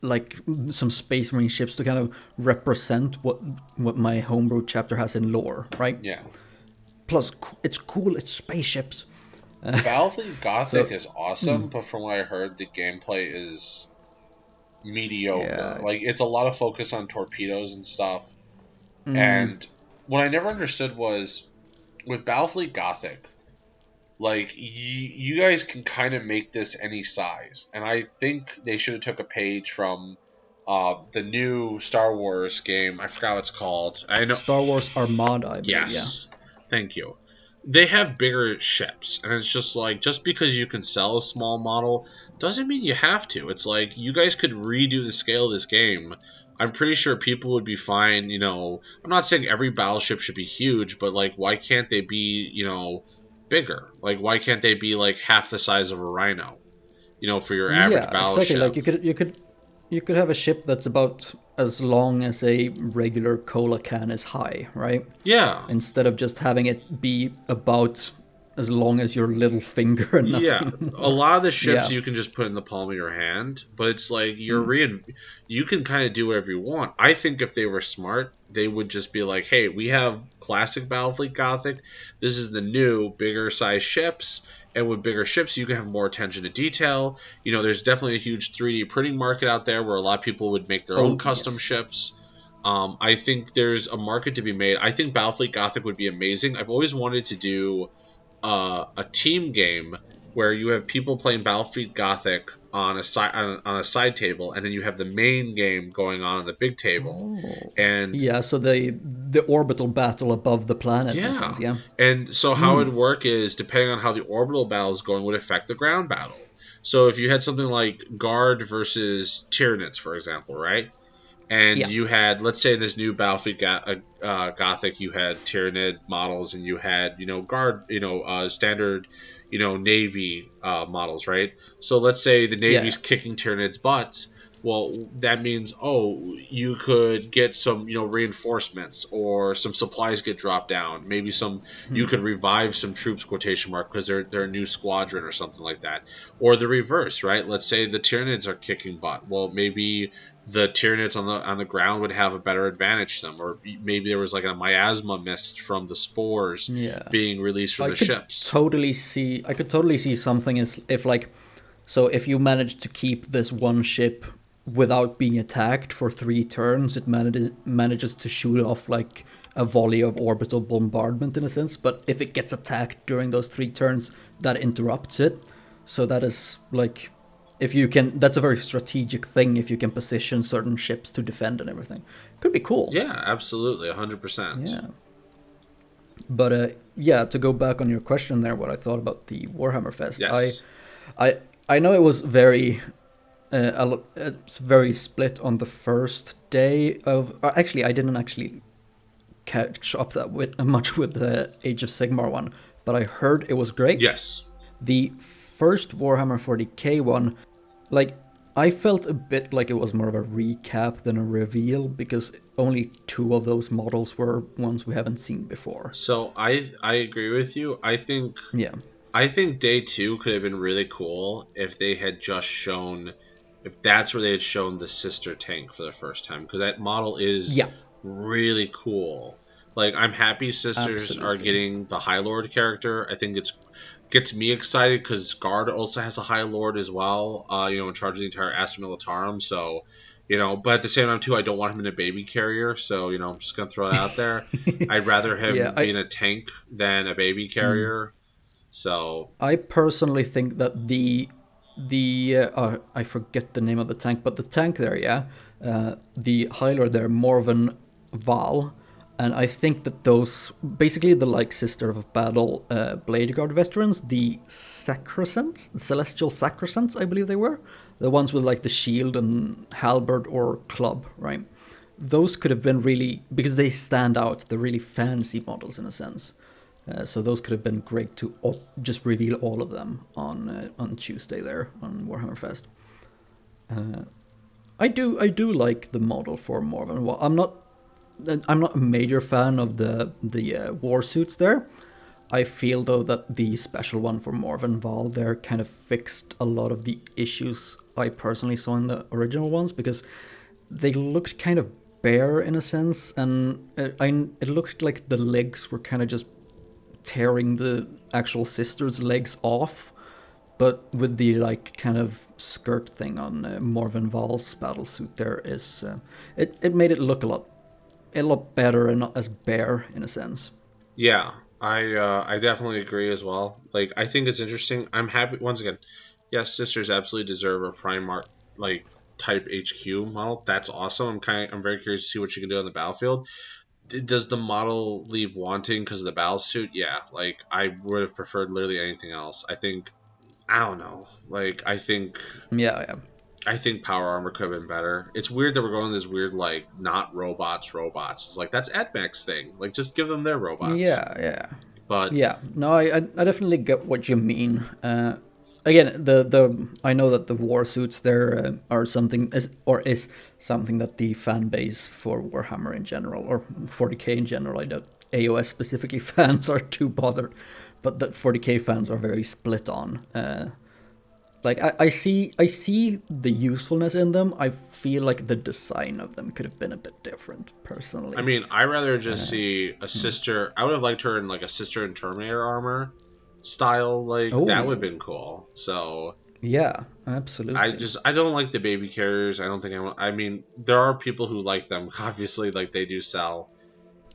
like some Space Marine ships to kind of represent what my homebrew chapter has in lore, right? Yeah. Plus, it's cool. It's spaceships. Battlefield Gothic So is awesome, but from what I heard, the gameplay is mediocre. yeah, Like it's a lot of focus on torpedoes and stuff. mm, And what I never understood was with Battlefleet Gothic, like you guys can kind of make this any size, and I think they should have took a page from the new Star Wars game. I forgot what it's called. I know. Star Wars Armada, I believe. Yeah. Yes, thank you. They have bigger ships, and it's just like just because you can sell a small model doesn't mean you have to. It's like you guys could redo the scale of this game. I'm pretty sure people would be fine. I'm not saying every battleship should be huge, but like, why can't they be, bigger? Like, why can't they be like half the size of a Rhino? For your average Yeah, exactly. battleship. Like you could have a ship that's about as long as a regular cola can is high, right? Yeah, Instead of just having it be about as long as your little finger and yeah. nothing A more. lot of the ships Yeah. you can just put in the palm of your hand, but it's like you can kind of do whatever you want. I think if they were smart, they would just be like, "Hey, we have classic Battlefleet Gothic. This is the new bigger size ships." And with bigger ships, you can have more attention to detail. There's definitely a huge 3D printing market out there where a lot of people would make their own Oh custom yes. ships. I think there's a market to be made. I think Battlefleet Gothic would be amazing. I've always wanted to do a team game where you have people playing Battlefield Gothic on a side table, and then you have the main game going on the big table. Oh. And Yeah, so the orbital battle above the planet in a yeah, sense, yeah. and so how it Hmm. would work is depending on how the orbital battle is going would affect the ground battle. So if you had something like Guard versus Tyranids, for example, right? And Yeah. you had, let's say, in this new Battlefield Gothic, you had Tyranid models, and you had, Guard, standard, Navy models, right? So let's say the Navy's Yeah. kicking Tyranids' butts. Well, that means, you could get some, reinforcements or some supplies get dropped down. Maybe you could revive some troops, quotation mark, because they're a new squadron or something like that. Or the reverse, right? Let's say the Tyranids are kicking butt. Well, maybe the Tyranids on the ground would have a better advantage to them, or maybe there was like a miasma mist from the spores Yeah. being released from I the could ships. totally see something as if like, so if you manage to keep this one ship without being attacked for 3 turns, it manages to shoot off like a volley of orbital bombardment in a sense. But if it gets attacked during those 3 turns, that interrupts it. So that is like, if you can, that's a very strategic thing. If you can position certain ships to defend and everything, could be cool. Yeah, absolutely, 100%. Yeah. But yeah, to go back on your question there, what I thought about the Warhammer Fest, Yes. I, I know it was it's very split on the first day of. Actually, I didn't actually catch up that much with the Age of Sigmar one, but I heard it was great. Yes. The first Warhammer 40k one, like, I felt a bit like it was more of a recap than a reveal because only 2 of those models were ones we haven't seen before. So I agree with you. Yeah. I think day two could have been really cool if they had just shown, if that's where they had shown the sister tank for the first time, because that model is Yeah, really cool. Like, I'm happy sisters are absolutely. getting the High Lord character. I think it's gets me excited because Guard also has a High Lord as well. In charge of the entire Astra Militarum. So, but at the same time too, I don't want him in a baby carrier. So, I'm just gonna throw it out there. I'd rather Yeah, him be in a tank than a baby carrier. So I personally think that the I forget the name of the tank, but the tank there, yeah, the Hyler there, Morven Val, and I think that those basically the like sister of battle Blade Guard veterans, the Sacrosants, Celestial Sacrosants, I believe they were, the ones with like the shield and halberd or club, right? Those could have been really, because they stand out, the really fancy models in a sense. So those could have been great to just reveal all of them on Tuesday there on Warhammer Fest. I do like the model for Morven. Well, I'm not a major fan of the war suits there. I feel though that the special one for Morven Val there kind of fixed a lot of the issues I personally saw in the original ones because they looked kind of bare in a sense, and it looked like the legs were kind of just tearing the actual sister's legs off, but with the like kind of skirt thing on Morven Val's battlesuit there is it made it look a lot better and not as bare in a sense. yeah, I definitely agree as well. Like I think it's interesting. I'm happy once again. Yes, sisters absolutely deserve a Primarch like type HQ model. That's awesome. I'm very curious to see what she can do on the battlefield. Does the model leave wanting because of the battle suit? Yeah, like I would have preferred literally anything else. I don't know. Like Yeah, yeah, I think power armor could have been better. It's weird that we're going this weird like not robots. It's like that's AdMech's thing. Like just give them their robots. yeah, yeah. But Yeah, no, I definitely get what you mean. Again, the I know that the war suits there are something is something that the fan base for Warhammer in general or 40k in general. I don't AOS specifically fans are too bothered, but that 40k fans are very split on. Like I see the usefulness in them. I feel like the design of them could have been a bit different, I personally. mean, I rather just see a sister. I would have liked her in like a sister and Terminator armor style. Like that would have Oh, been cool. So yeah, absolutely. I don't like the baby carriers. I don't think I want. I mean, there are people who like them. Obviously, like they do sell,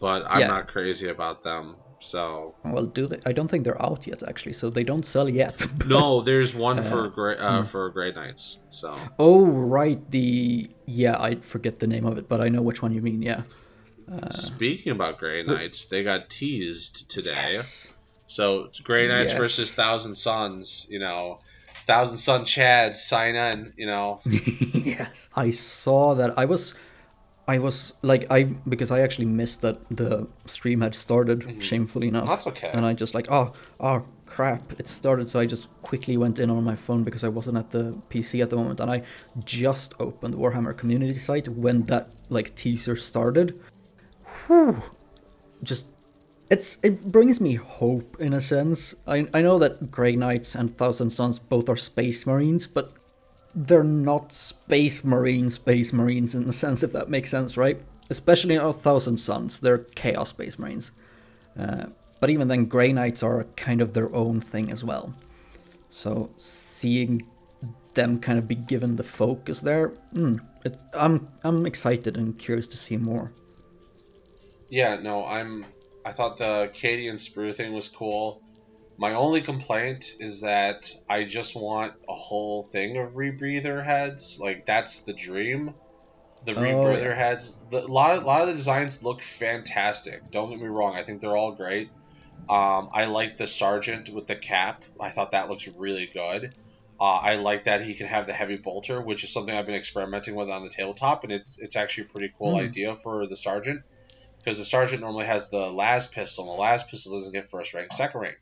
but I'm Yeah. not crazy about them. So Well, do they? I don't think they're out yet, actually, so they don't sell yet. But no, there's one for Grey Knights. So oh, right, yeah, I forget the name of it, but I know which one you mean. Yeah. speaking about Grey Wait, Knights, they got teased today. yes, So it's Grey Knights versus yes, Thousand Suns. Thousand Sun Chads sign in. yes. I saw that. I was like because I actually missed that the stream had started, Mhm. shamefully enough, That's okay. and I just like oh crap, it started. So I just quickly went in on my phone because I wasn't at the PC at the moment, and I just opened the Warhammer community site when that like teaser started. Whew, just it brings me hope in a sense. I know that Grey Knights and Thousand Sons both are Space Marines, but they're not Space Marines in a sense, if that makes sense, right? Especially in Thousand Sons, they're Chaos Space Marines. But even then, Grey Knights are kind of their own thing as well. So seeing them kind of be given the focus there, I'm excited and curious to see more. Yeah, no, I thought the Katie and Sprue thing was cool. My only complaint is that I just want a whole thing of rebreather heads. Like that's the dream. The Oh yeah. rebreather heads. A lot of the designs look fantastic. Don't get me wrong. I think they're all great. I like the sergeant with the cap. I thought that looks really good. I like that he can have the heavy bolter, which is something I've been experimenting with on the tabletop, and it's actually a pretty cool Mm. idea for the sergeant because the sergeant normally has the las pistol, and the las pistol doesn't get first rank, second rank.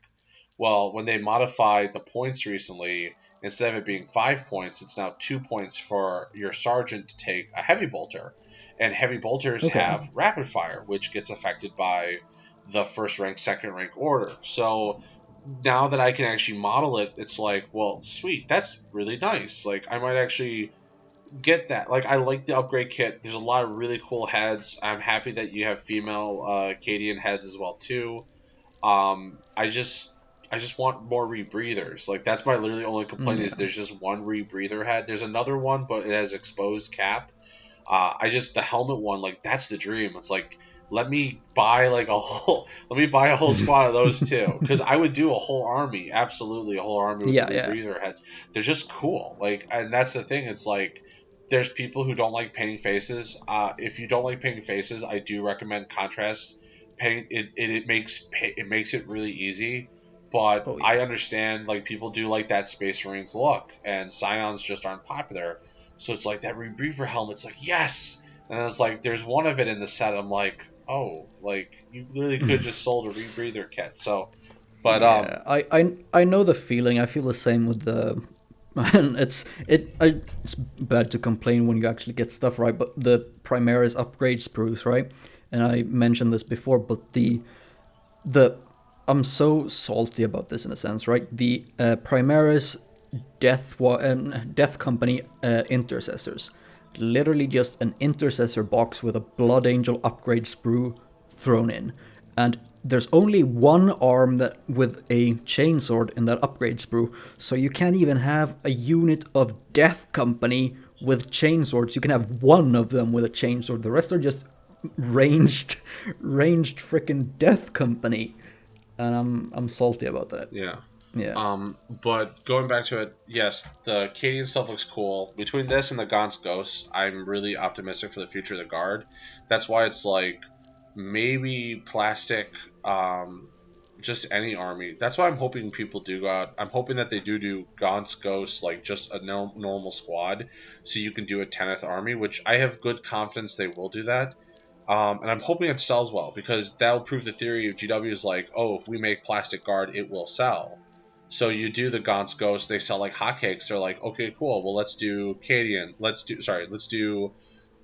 Well, when they modified the points recently, instead of it being 5 points, it's now 2 points for your sergeant to take a heavy bolter. And heavy bolters Okay. have rapid fire, which gets affected by the first rank, second rank order. So now that I can actually model it, it's like, well, sweet, that's really nice. Like, I might actually get that. Like, I like the upgrade kit. There's a lot of really cool heads. I'm happy that you have female Cadian heads as well too. I just want more rebreathers. Like that's my literally only complaint is Yeah. there's just one rebreather head. There's another one, but it has exposed cap. The helmet one, like that's the dream. It's like let me buy a whole squad of those too, because I would do a whole army, absolutely a whole army with the Yeah, yeah. rebreather heads. They're just cool. Like, and that's the thing. It's like there's people who don't like painting faces. If you don't like painting faces, I do recommend contrast paint. It makes it really easy. But Oh I yeah. understand like people do like that Space Marines look, and Scions just aren't popular. So it's like that rebreather helmet's like yes, and it's like there's one of it in the set. I'm like, oh, like you literally could just sold a rebreather kit. So, but Yeah, I know the feeling. I feel the same with the. And it's bad to complain when you actually get stuff right, but the Primaris upgrade sprues, right? And I mentioned this before, but the I'm so salty about this in a sense, right? The Primaris Death Company intercessors, literally just an intercessor box with a Blood Angel upgrade sprue thrown in, and there's only one arm that with a chainsword in that upgrade sprue, so you can't even have a unit of Death Company with chainswords. You can have one of them with a chainsword. The rest are just ranged freaking Death Company. and I'm salty about that. Yeah. Yeah. But going back to it, yes, the Cadian stuff looks cool. Between this and the Gaunt's Ghosts, I'm really optimistic for the future of the Guard. That's why it's like maybe plastic, just any army. That's why I'm hoping people do go out. I'm hoping that they do Gaunt's Ghosts, like just a normal squad, so you can do a 10th army, which I have good confidence they will do that. And I'm hoping it sells well because that'll prove the theory of GW is like, oh, if we make plastic guard, it will sell. So you do the Gaunt's Ghost, they sell like hotcakes. They're like, okay, cool. Well, let's do Cadian. Let's do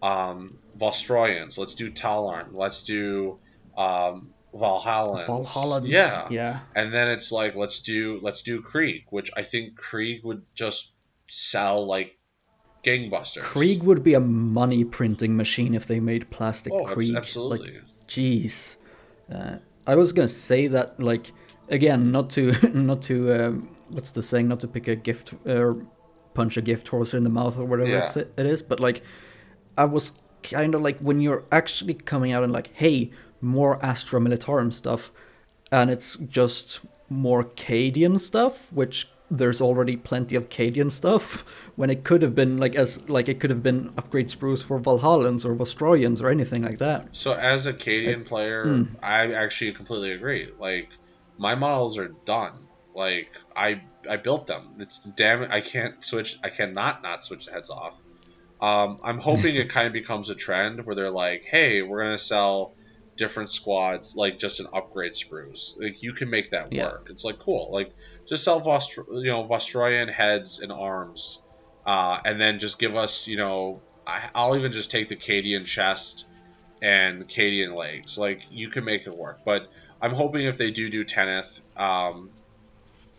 Vostroyans. Let's do Tallarn. Let's do Valhallans. Valhallans, Yeah. yeah. And then it's like let's do Krieg, which I think Krieg would just sell like gangbusters. Krieg would be a money printing machine if they made plastic Oh, Krieg. Like, absolutely. jeez. I was gonna say that, like, again, not to, not to, what's the saying? Not to pick a gift, punch a gift horse in the mouth or whatever Yeah. it is. But like, I was kind of like, when you're actually coming out and like, hey, more Astra Militarum stuff, and it's just more Cadian stuff, which there's already plenty of Cadian stuff, when it could have been like, as like it could have been upgrade sprues for Valhallans or Vostroyans or anything like that. So as a Cadian player, I actually completely agree. Like my models are done. Like I built them. It's damn it. I can't switch. I cannot not switch the heads off. I'm hoping it kind of becomes a trend where they're like, hey, we're gonna sell different squads like just an upgrade sprues. Like you can make that Yeah. work. It's like cool. Like just sell Vostroyan heads and arms, and then just give us I'll even just take the Cadian chest and Cadian legs. Like you can make it work. But I'm hoping if they do 10th,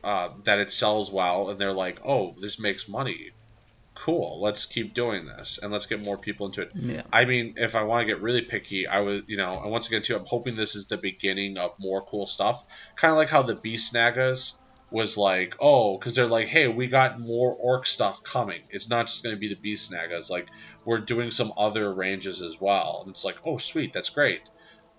that it sells well and they're like, oh, this makes money. Cool, let's keep doing this and let's get more people into it. Yeah. I mean, if I want to get really picky, I would, and once again, too, I'm hoping this is the beginning of more cool stuff. Kind of like how the Beast Nagas was like, oh, because they're like, hey, we got more orc stuff coming. It's not just going to be the Beast Nagas. Like, we're doing some other ranges as well. And it's like, oh, sweet, that's great.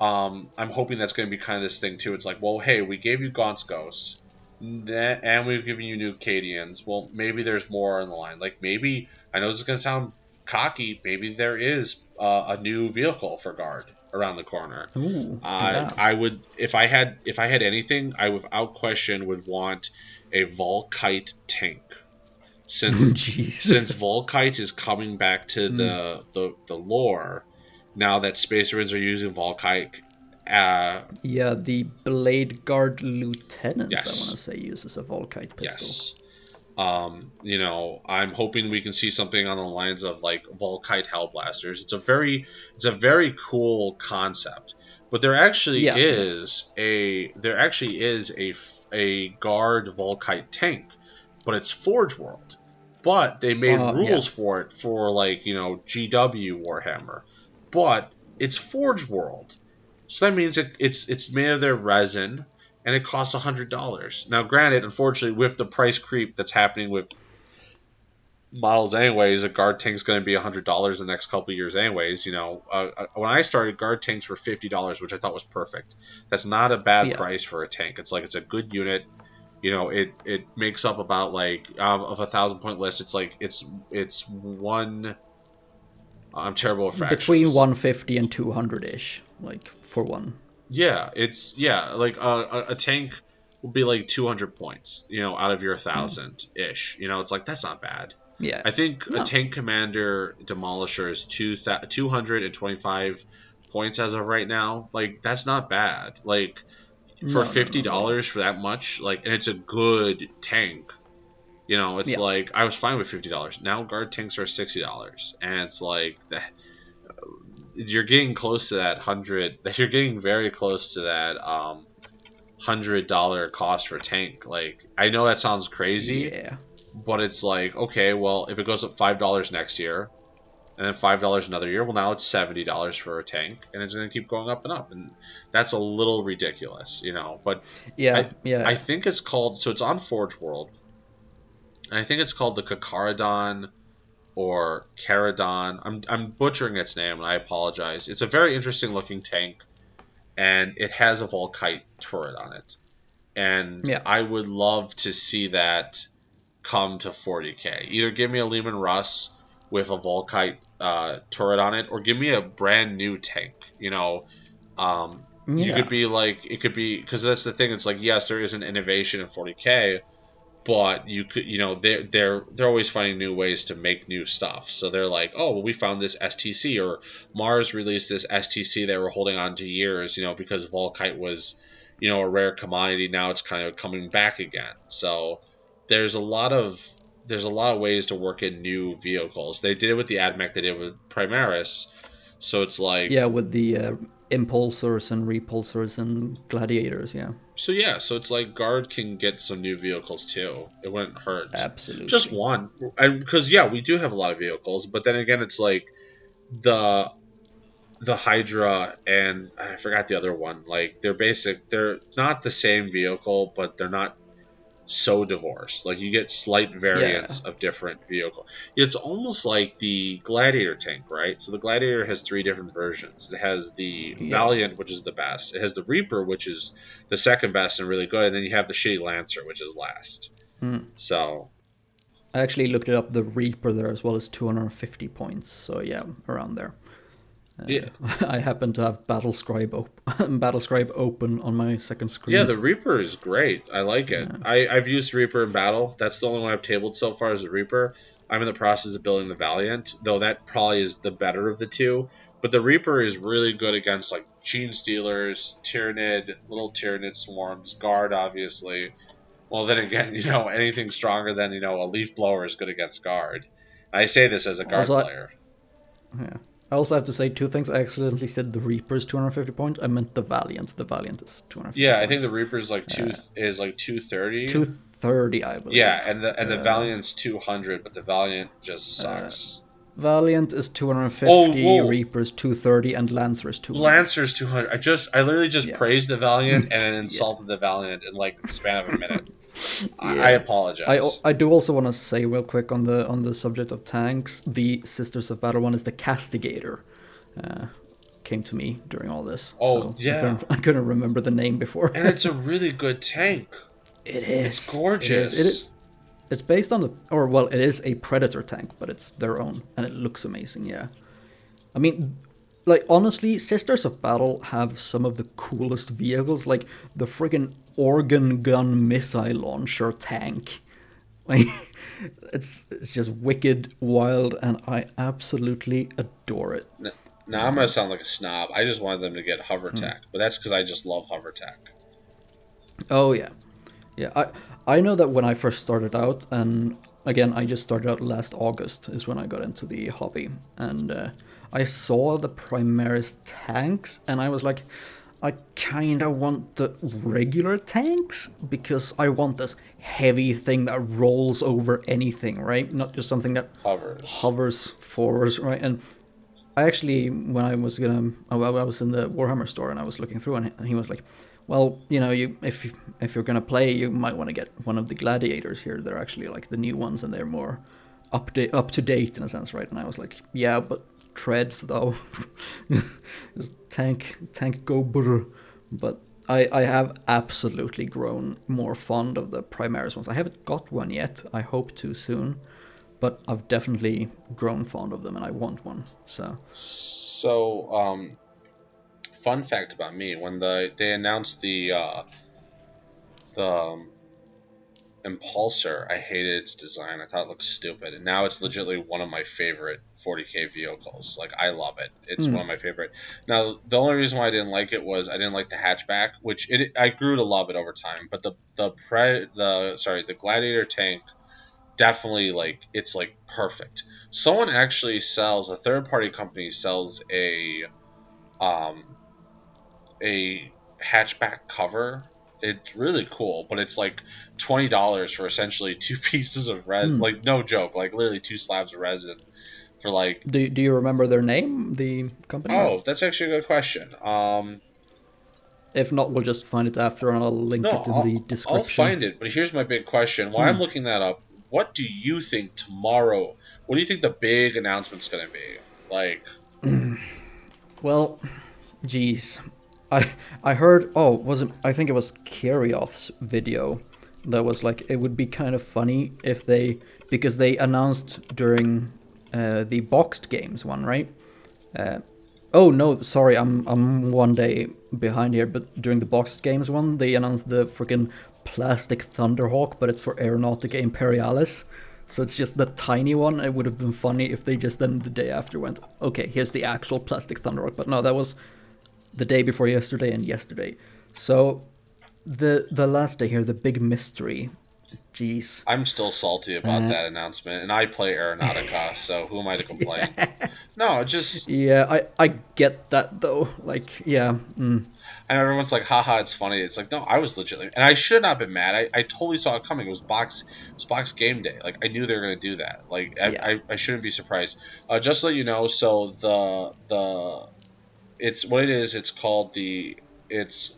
I'm hoping that's going to be kind of this thing, too. It's like, well, hey, we gave you Gaunt's Ghosts. And we've given you new Cadians. Well, maybe there's more on the line. Like maybe I know this is gonna sound cocky. Maybe there is a new vehicle for Guard around the corner. Ooh, yeah. I would if I had anything, I without question would want a Volkite tank. Since Volkite is coming back to the lore, now that Space Marines are using Volkite. Yeah, the Blade Guard Lieutenant, Yes. I want to say, uses a Volkite pistol. Yes. I'm hoping we can see something on the lines of like Volkite Hellblasters. It's a very cool concept. But there actually is a Guard Volkite tank, but it's Forge World. But they made rules for it for like, GW Warhammer. But it's Forge World. So that means it's made of their resin, and it costs $100. Now, granted, unfortunately, with the price creep that's happening with models anyways, a Guard tank's going to be $100 the next couple of years anyways. When I started, Guard tanks were $50, which I thought was perfect. That's not a bad price for a tank. It's like it's a good unit. It makes up about like of a 1,000-point list. It's like it's one. I'm terrible at fractions. Between 150 and 200-ish, like, for one. Yeah, like a tank will be like 200 points, out of your 1,000-ish. It's like, that's not bad. Yeah. I think a tank commander demolisher is 225 points as of right now. Like, that's not bad. Like, for $50 for that much, like, and it's a good tank. It's like, I was fine with $50. Now Guard tanks are $60, and it's like that. You're getting close to that 100. You're getting very close to that $100 cost for tank. Like, I know that sounds crazy, but it's like, okay, well, if it goes up $5 next year, and then $5 another year, well, now it's $70 for a tank, and it's going to keep going up and up, and that's a little ridiculous, But I think it's called. So it's on Forge World. And I think it's called the Kakaradon or Caradon. I'm butchering its name, and I apologize. It's a very interesting looking tank, and it has a Volkite turret on it. and Yeah. I would love to see that come to 40k. Either give me a Lehman Russ with a Volkite turret on it, or give me a brand new tank. You could Yeah. be like, it could be, because that's the thing. It's like, yes, there is an innovation in 40k, but you could, they're always finding new ways to make new stuff. So they're like, oh, well, we found this STC, or Mars released this STC they were holding on to years, because Volkite was, a rare commodity. Now it's kind of coming back again. So there's a lot of ways to work in new vehicles. They did it with the AdMech, they did it with Primaris. So it's like, Yeah, with the impulsors and repulsors and gladiators, yeah. so it's like Guard can get some new vehicles too. It wouldn't hurt. Just Absolutely. one. And because yeah, we do have a lot of vehicles, but then again it's like the Hydra and I forgot the other one. Like they're not the same vehicle, but they're not so divorced. Like you get slight Yeah. variants of different vehicle. It's almost like the Gladiator tank, right? So the Gladiator has three different versions. It has the Yeah. Valiant, which is the best. It has the Reaper, which is the second best and really good, and then you have the shitty Lancer, which is last. Hmm. So I actually looked it up. The Reaper there as well as 250 points. So yeah, around there. yeah, I happen to have Battle Scribe open on my second yeah, screen. the Reaper is great. I like it. I've used Reaper in battle. That's the only one I've tabled so far is the Reaper. I'm in the process of building the Valiant, though that probably is the better of the two. But the Reaper is really good against like Gene Stealers, Tyrannid, little Tyrannid swarms, Guard, obviously. Well, then again, anything stronger than a Leaf Blower is good against Guard. I say this as a Guard Also, player. yeah. I also have to say two things. I accidentally said the Reaper is 250 points. I meant the Valiant. The Valiant is 250 Yeah, I think the points. Reaper is like 230. 230, I Yeah, believe. and the Valiant's 200, but the Valiant just sucks. Valiant is Oh, 250, whoa, Reaper is 230, and Lancer is 200. Lancer's 200. I literally just Yeah. praised the Valiant and then Yeah. insulted the Valiant in like the span of a minute. I Yeah. apologize. I do also want to say real quick on the subject of tanks, the Sisters of Battle one is the Castigator. Came to me during all this, Oh so yeah, I couldn't remember the name before. and it's a really good tank. It It's is. It is. It gorgeous. is. It's based on the, or well, it is a Predator tank, but it's their own, and it looks amazing. Yeah. I mean, like honestly, Sisters of Battle have some of the coolest vehicles, like the friggin' organ gun missile launcher tank. Like, it's just wicked, wild, and I absolutely adore it. N- Now I'm gonna sound like a snob. I just wanted them to get hover tech, but that's because I just love hover tech. Oh yeah, yeah. I know that when I first started out, and again, I just started out last August is when I got into the hobby, and I saw the Primaris tanks, and I was like, I kind of want the regular tanks because I want this heavy thing that rolls over anything, right? Not just something that Hovers. hovers forwards, right? And I actually, when I was in the Warhammer store and I was looking through, and he was like, "Well, if you're gonna play, you might want to get one of the gladiators here. They're actually like the new ones, and they're more up to date in a sense, right?" And I was like, "Yeah, but treads though, just tank go brr." But I have absolutely grown more fond of the Primaris ones. I haven't got one yet. I hope to soon, but I've definitely grown fond of them, and I want one. So So, fun fact about me: when they announced the Impulsor, I hated its design. I thought it looked stupid, and now it's legitimately one of my favorite 40k vehicles. Like I love it. It's one of my favorite. Now, the only reason why I didn't like it was I didn't like the hatchback, which I grew to love it over time. But the Gladiator tank definitely like it's like perfect. Someone actually sells a third party company sells um a hatchback cover. It's really cool, but it's like $20 for essentially two pieces of resin. Like no joke, like literally two slabs of resin for like. do you remember their name, the company, or Oh, that's actually a good question. if not, we'll just find it after, and I'll link No, it in the I'll description. find it. But here's my big question: while I'm looking that up, what do you think tomorrow? What do you think the big announcement's going to be? Like, Well, geez, I heard. Oh, was it? I think it was Kirioth's video. That was like it would be kind of funny if they because they announced during the boxed games one, right? Uh, oh no, sorry, I'm 1 day behind here. But during the boxed games one, they announced the freaking plastic Thunderhawk, but it's for Aeronautica Imperialis. So it's just the tiny one. It would have been funny if they just then the day after went, okay, here's the actual plastic Thunderhawk. But no, that was the day before yesterday and yesterday. So the last day here, the big mystery. Jeez. I'm still salty about that announcement, and I play Aeronautica, so who am I to complain? No, just Yeah, I get that though. Like, yeah. and everyone's like, haha, it's funny. It's like, no, I was legitimately, and I should not have been mad. I totally saw it coming. It was box game day. Like, I knew they were gonna do that. Like, Yeah. I shouldn't be surprised. Just so you know, so it's what it is. It's called it's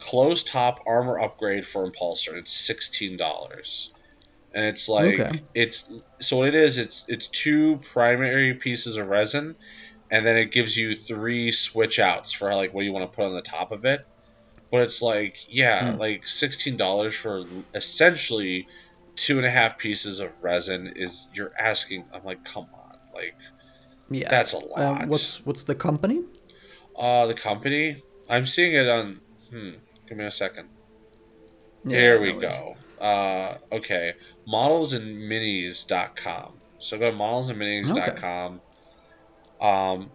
closed top armor upgrade for Impulsor. It's $16. And it's Okay. like it's so what it is. It's two primary pieces of resin, and then it gives you three switch outs for like what you want to put on the top of it. But it's like yeah, like $16 for essentially two and a half pieces of resin is you're asking. I'm like, come on, like Yeah. that's a lot. What's the company? The company I'm seeing it on. Give me a second. Yeah, Here we no worries. go. Okay. Modelsandminis.com. So go to Okay. modelsandminis.com.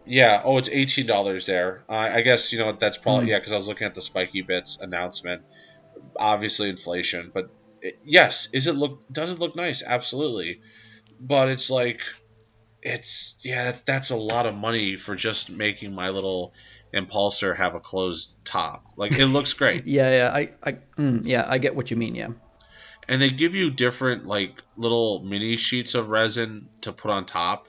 Yeah. Oh, it's $18 there. I guess you know that's probably yeah because I was looking at the Spiky Bits announcement. Obviously inflation, but yes, does it look nice? Absolutely. But it's like it's yeah that's a lot of money for just making my little impulsor have a closed top. Like it looks great. Yeah, I get what you mean. Yeah. And they give you different like little mini sheets of resin to put on top.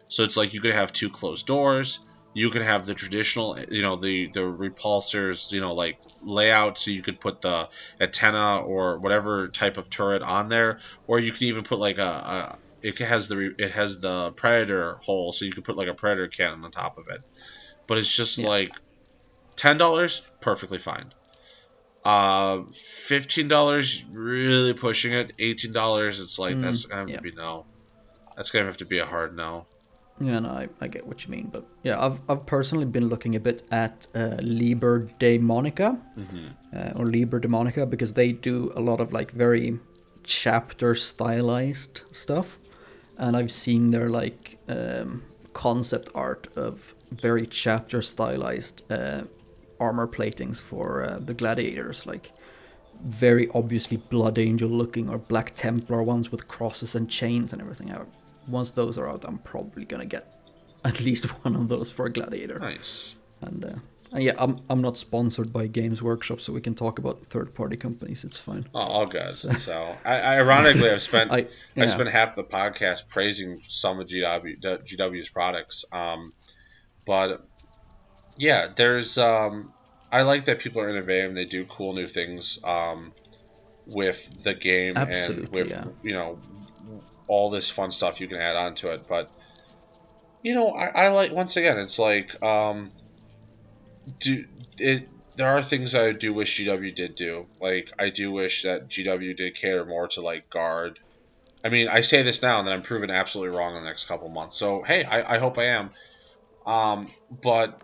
So it's like you could have two closed doors. You can have the traditional, you know, the repulsors, you know, like layout. So you could put the antenna or whatever type of turret on there, or you can even put like it has the predator hole, so you could put like a predator cannon on top of it. But it's just Yeah. like $10, perfectly fine. Uh, $15 really pushing it. $18, it's like that's gonna have to Yeah. be no. That's gonna have to be a hard no. Yeah, no, I get what you mean, but yeah, I've personally been looking a bit at Liber Demonica, Hmm. or Liber Demonica, because they do a lot of like very chapter stylized stuff, and I've seen their like concept art of very chapter stylized armor platings for the gladiators, like very obviously Blood Angel looking or Black Templar ones with crosses and chains and everything out. Once those are out, I'm probably gonna get at least one of those for a gladiator. Nice. And yeah, I'm not sponsored by Games Workshop, so we can talk about third-party companies. It's fine. Oh, all good. So, So, ironically, I I yeah, spent half the podcast praising some of GW's products. But yeah, there's I like that people are innovative. They do cool new things. With the game and absolutely, with yeah. you know all this fun stuff you can add on to it. But you know, I like once again, it's like do it. There are things I do wish GW did do. Like I do wish that GW did cater more to like guard. I mean, I say this now, and then I'm proven absolutely wrong in the next couple months. So hey, I hope I am. But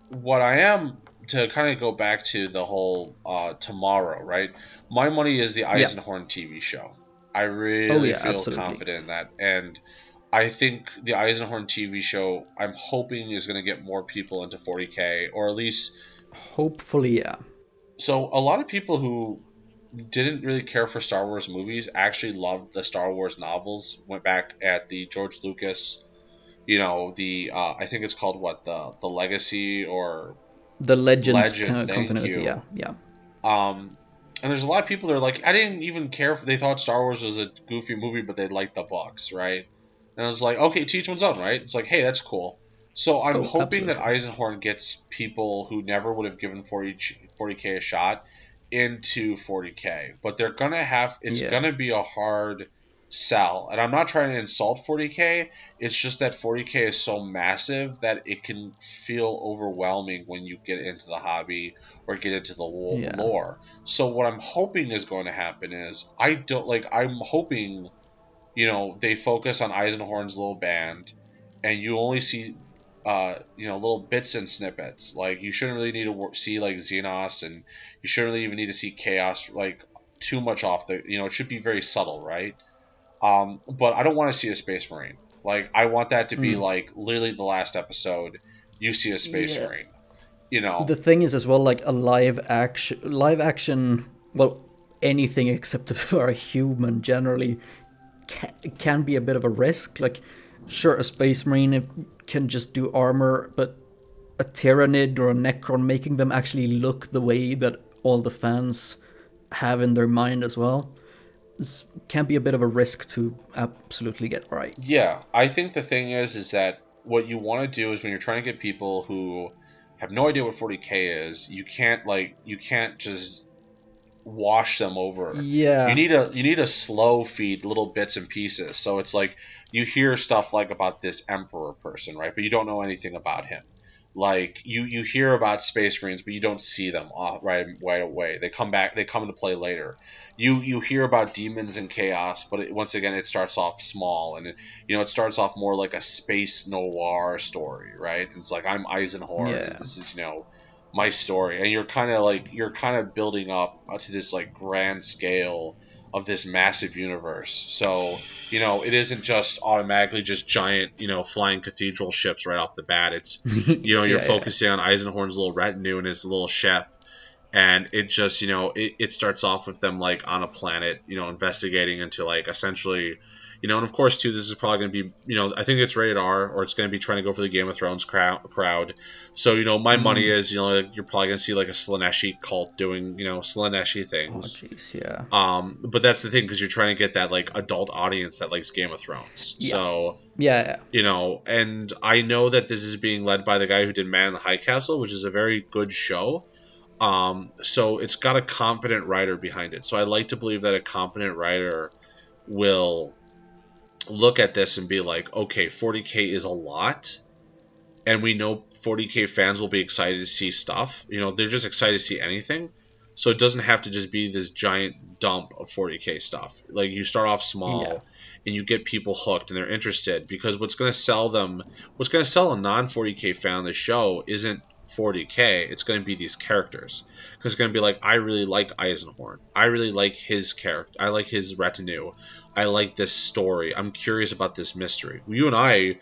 what I am to kind of go back to the whole tomorrow, right? My money is the Yeah. Eisenhorn TV show. I Oh really yeah, feel absolutely. confident in that, and I think the Eisenhorn TV show. I'm hoping is going to get more people into 40K, or at least Hopefully, yeah. so. A lot of people who didn't really care for Star Wars movies actually loved the Star Wars novels. Went back at the George Lucas, you know, the I think it's called what the Legacy or The Legends Legend. Thank continuity, yeah, you. yeah, Um, and there's a lot of people that are like, I didn't even care if they thought Star Wars was a goofy movie, but they liked the books, right? And I was like, okay, teach one's own, right? It's like, hey, that's cool. So I'm oh, hoping that absolutely. Eisenhorn gets people who never would have given 40K a shot into 40K, but they're gonna have. It's Yeah. gonna be a hard. sell. And I'm not trying to insult 40K. It's just that 40K is so massive that it can feel overwhelming when you get into the hobby or get into the Yeah. lore. So what I'm hoping is going to happen is I'm hoping, they focus on Eisenhorn's little band, and you only see, little bits and snippets. Like, you shouldn't really need to see like Xenos, and you shouldn't really even need to see Chaos like too much off the. It should be very subtle, right? But I don't want to see a Space Marine. Like, I want that to be Mm. like literally the last episode. You see a Space Yeah. Marine. You know, The thing is as well, like a live action, well, anything except for a human generally can be a bit of a risk. Like, sure, a space marine can just do armor, but a Tyrannid or a Necron, making them actually look the way that all the fans have in their mind as well, can be a bit of a risk to absolutely get right. yeah. I think the thing is that what you want to do is when you're trying to get people who have no idea what 40K is, you can't just wash them over. You Yeah, need a slow feed little bits and pieces. So it's like you hear stuff like about this emperor person, right? But you don't know anything about him. Like you hear about space marines, but you don't see them right away. They come into play later. You hear about demons and chaos, but once again it starts off small, and it starts off more like a space noir story, right? It's like, I'm Eisenhorn, and yeah, this is my story, and you're kind of building up to this like grand scale of this massive universe. So it isn't just automatically just giant flying cathedral ships right off the bat. It's you're yeah, yeah, focusing on Eisenhorn's little retinue and his little ship, and it just it starts off with them like on a planet, investigating into like essentially, and of course too, this is probably going to be, I think it's rated R, or it's going to be trying to go for the Game of Thrones crowd. So my money mm. is, like, you're probably going to see like a Slaneshi cult doing Slaneshi Oh things. jeez, yeah, But that's the thing, because you're trying to get that like adult audience that likes Game of Thrones. yeah, So yeah, and I know that this is being led by the guy who did Man in the High Castle, which is a very good show. So it's got a competent writer behind it. So I like to believe that a competent writer will look at this and be like, okay, 40K is a lot, and we know 40K fans will be excited to see stuff. They're just excited to see anything. So it doesn't have to just be this giant dump of 40K stuff. Like, you start off yeah, small and you get people hooked and they're interested, because what's going to sell a non 40K fan on the show isn't 40K. It's going to be these characters. Because it's going to be like, I really like Eisenhorn. I really like his character. I like his retinue. I like this story. I'm curious about this mystery. You and I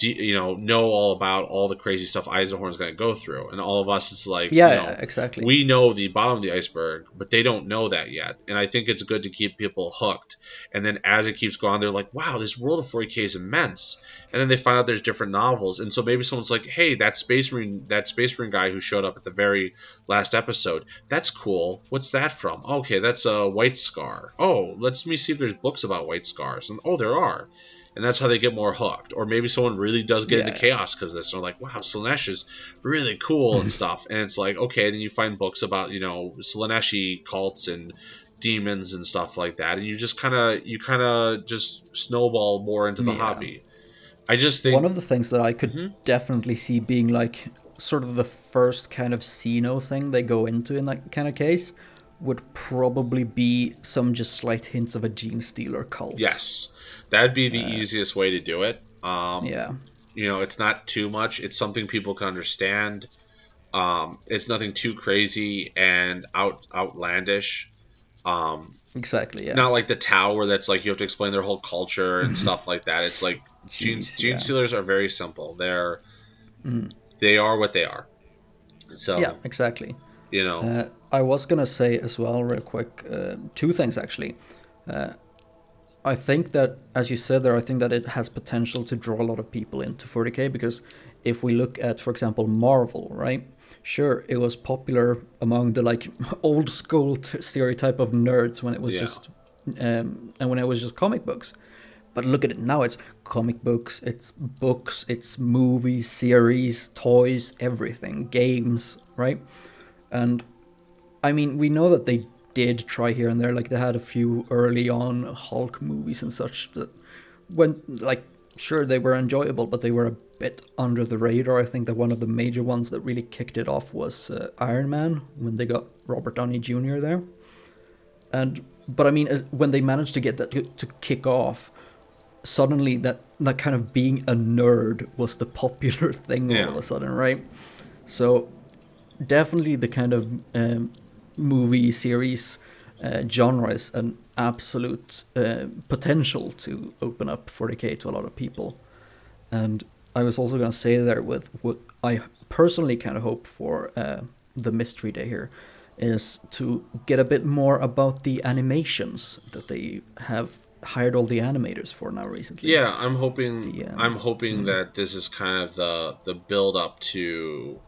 know all about all the crazy stuff Eisenhorn's going to go through, and all of us, it's like, yeah, yeah, exactly. we know the bottom of the iceberg, but they don't know that yet. And I think it's good to keep people hooked, and then as it keeps going, they're like, wow, this world of 40K is immense. And then they find out there's different novels, and so maybe someone's like, hey, that space marine guy who showed up at the very last episode, that's cool, what's that from? Okay, that's a White Scar. Oh, let me see if there's books about White Scars. And oh, there are. And that's how they get more hooked. Or maybe someone really does get into Yeah, chaos because this. They're like, wow, Slanesh is really cool and stuff. And it's like, okay, then you find books about, Slaneshi cults and demons and stuff like that. And you kind of just snowball more into the yeah. hobby. I just One think, of the things that I could mhm, definitely see being like sort of the first kind of Xeno thing they go into in that kind of case would probably be some just slight hints of a Gene Stealer cult. yes, that'd be the easiest way to do it. Yeah, It's not too much. It's something people can understand. It's nothing too crazy and outlandish. Um, exactly, yeah. Not like the tower that's like you have to explain their whole culture and stuff like that. It's like Jeez, gene yeah. stealers are very simple. They are what they are. Yeah, So exactly. you know, I was gonna say as well, real quick, two things actually. I think that, as you said there, I think that it has potential to draw a lot of people into 40K because if we look at, for example, Marvel, right? Sure, it was popular among the like old school stereotype of nerds when it was yeah, just, and when it was just comic books. But look at it now; it's comic books, it's movies, series, toys, everything, games, right? And I mean, we know that they did try here and there. Like they had a few early on Hulk movies and such that went like, sure, they were enjoyable, but they were a bit under the radar. I think that one of the major ones that really kicked it off was Iron Man, when they got Robert Downey Jr. there. But I mean, when they managed to get that to kick off, suddenly that kind of being a nerd was the popular thing all of a sudden, right? So definitely the kind of movie series genre is an absolute potential to open up 40K to a lot of people. And I was also going to say there, with what I personally kind of hope for the mystery day here is to get a bit more about the animations that they have hired all the animators for now recently. Yeah, I'm hoping that this is kind of the build up to,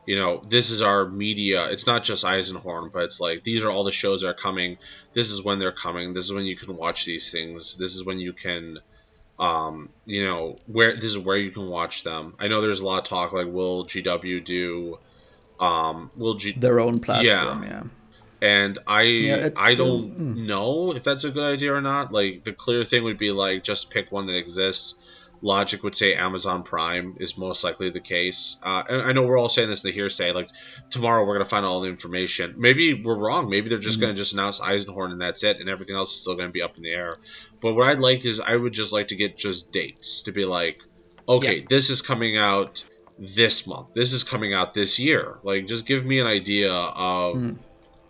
you know, this is our media. It's not just Eisenhorn, but it's like, these are all the shows that are coming. This is when they're coming. This is when you can watch these things. This is when you can, you know, this is where you can watch them. I know there's a lot of talk, like, will GW do, their own platform, yeah. And I don't know if that's a good idea or not. Like, the clear thing would be, like, just pick one that exists. Logic would say Amazon Prime is most likely the case. And I know we're all saying this in the hearsay. Like, tomorrow we're going to find all the information. Maybe we're wrong. Maybe they're just going to just announce Eisenhorn and that's it, and everything else is still going to be up in the air. But what I'd like is, I would just like to get just dates. To be like, okay, this is coming out this month. This is coming out this year. Like, just give me an idea of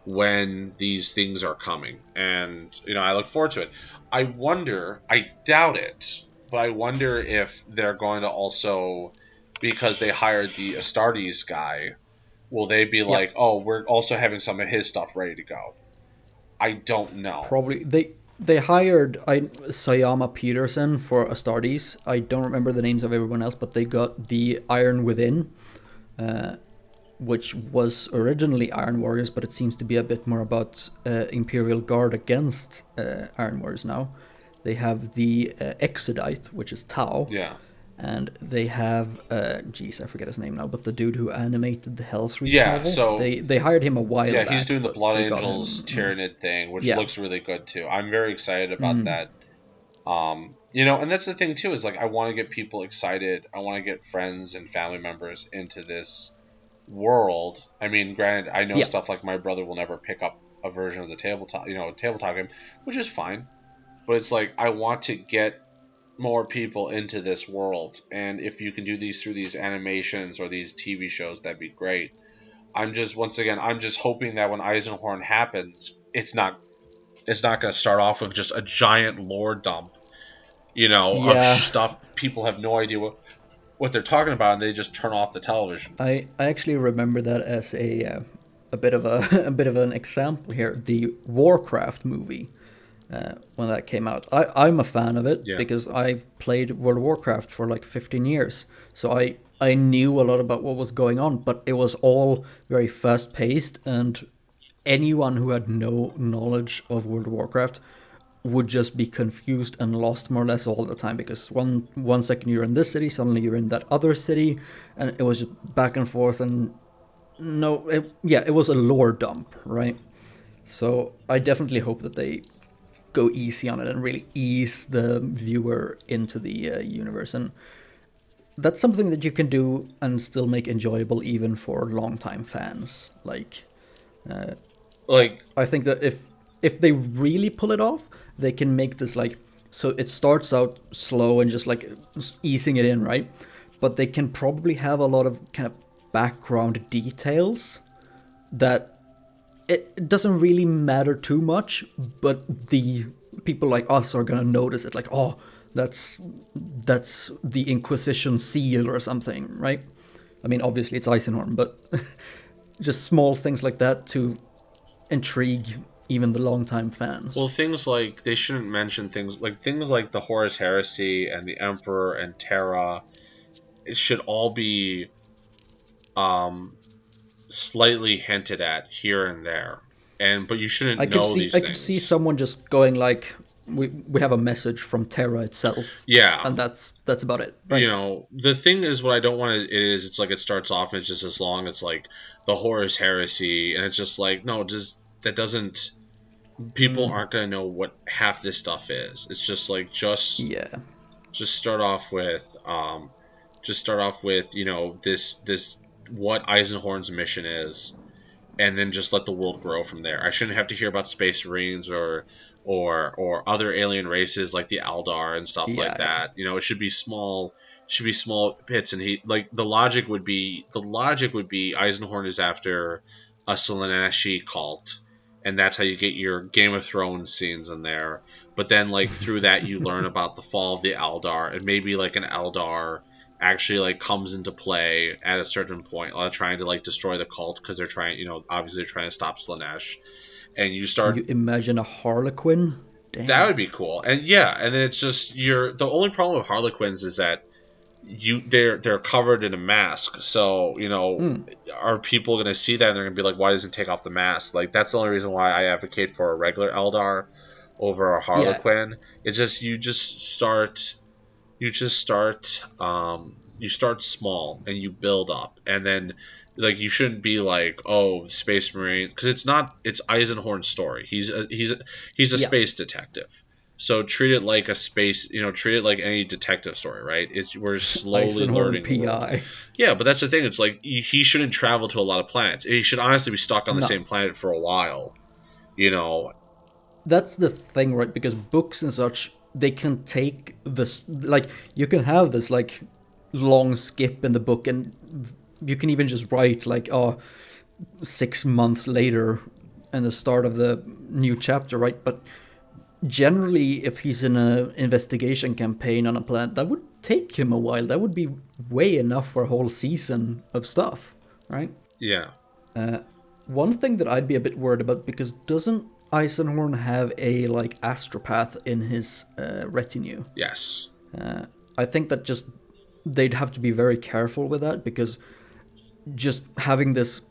when these things are coming. And, you know, I look forward to it. I wonder, I doubt it, but I wonder if they're going to also, because they hired the Astartes guy, will they be like, oh, we're also having some of his stuff ready to go? I don't know. Probably. They hired Sayama Peterson for Astartes. I don't remember the names of everyone else, but they got the Iron Within, which was originally Iron Warriors, but it seems to be a bit more about Imperial Guard against Iron Warriors now. They have the Exodite, which is Tau. Yeah. And they have, I forget his name now, but the dude who animated the Hell's Reach novel. So they hired him a while back. Yeah, he's doing the Blood Angels Tyranid thing, which looks really good too. I'm very excited about that. You know, and that's the thing too, is like, I want to get people excited. I want to get friends and family members into this world. I mean, granted, I know stuff like my brother will never pick up a version of the tabletop game, which is fine. But it's like, I want to get more people into this world, and if you can do these through these animations or these TV shows, that'd be great. I'm just hoping that when Eisenhorn happens, it's not going to start off with just a giant lore dump, you know, of stuff people have no idea what they're talking about, and they just turn off the television. I actually remember that as a bit of an example here. The Warcraft movie, when that came out, I'm a fan of it because I've played World of Warcraft for like 15 years, so I knew a lot about what was going on, but it was all very fast paced, and anyone who had no knowledge of World of Warcraft would just be confused and lost more or less all the time, because one second you're in this city, suddenly you're in that other city, and it was just back and forth, and it was a lore dump, right? So I definitely hope that they go easy on it and really ease the viewer into the universe, and that's something that you can do and still make enjoyable even for longtime fans. Like I think that if they really pull it off, they can make this like, so it starts out slow and just like easing it in, right? But they can probably have a lot of kind of background details that it doesn't really matter too much, but the people like us are gonna notice it, like, oh, that's the Inquisition seal or something, right? I mean, obviously it's Eisenhorn, but just small things like that to intrigue even the longtime fans. Well, things like, they shouldn't mention things like the Horus Heresy and the Emperor and Terra. It should all be slightly hinted at here and there, but you shouldn't know these things. I could see someone just going like, we have a message from Terra itself. Yeah. And that's about it. Right? You know, the thing is, what I don't want it's like, it starts off and it's just as long. It's like the Horus Heresy, and it's just like, no, just that doesn't. People aren't gonna know what half this stuff is. It's just like Yeah. just start off with this what Eisenhorn's mission is, and then just let the world grow from there. I shouldn't have to hear about Space Marines or other alien races like the Eldar and stuff like Yeah. that. It should be small bits, and the logic would be Eisenhorn is after a Slaaneshi cult, and that's how you get your Game of Thrones scenes in there. But then like through that you learn about the fall of the Eldar, and maybe like an Eldar actually like comes into play at a certain point, trying to like destroy the cult because they're trying, obviously they're trying to stop Slaanesh, and you Can start. you imagine a Harlequin? That would Damn. be cool, and yeah, and then it's just the only problem with Harlequins is that they're covered in a mask, so are people going to see that and they're going to be like, why doesn't it take off the mask? Like that's the only reason why I advocate for a regular Eldar over a Yeah. Harlequin. It's just you start small and you build up, and then like you shouldn't be like, oh, Space Marine, because it's Eisenhorn's story. He's a Yeah. space detective, so treat it like a space, treat it like any detective story, right? We're slowly Eisenhorn learning the world. PI. Yeah, but that's the thing. It's like he shouldn't travel to a lot of planets. He should honestly be stuck on the No. same planet for a while. You know, That's the thing, right? Because books and such, they can take this, like, you can have this, like, long skip in the book, and you can even just write, like, 6 months later and the start of the new chapter, right? But generally, if he's in an investigation campaign on a planet, that would take him a while. That would be way enough for a whole season of stuff, right? yeah, One thing that I'd be a bit worried about, because doesn't Eisenhorn have a like astropath in his retinue? yes, I think that just they'd have to be very careful with that, because just having this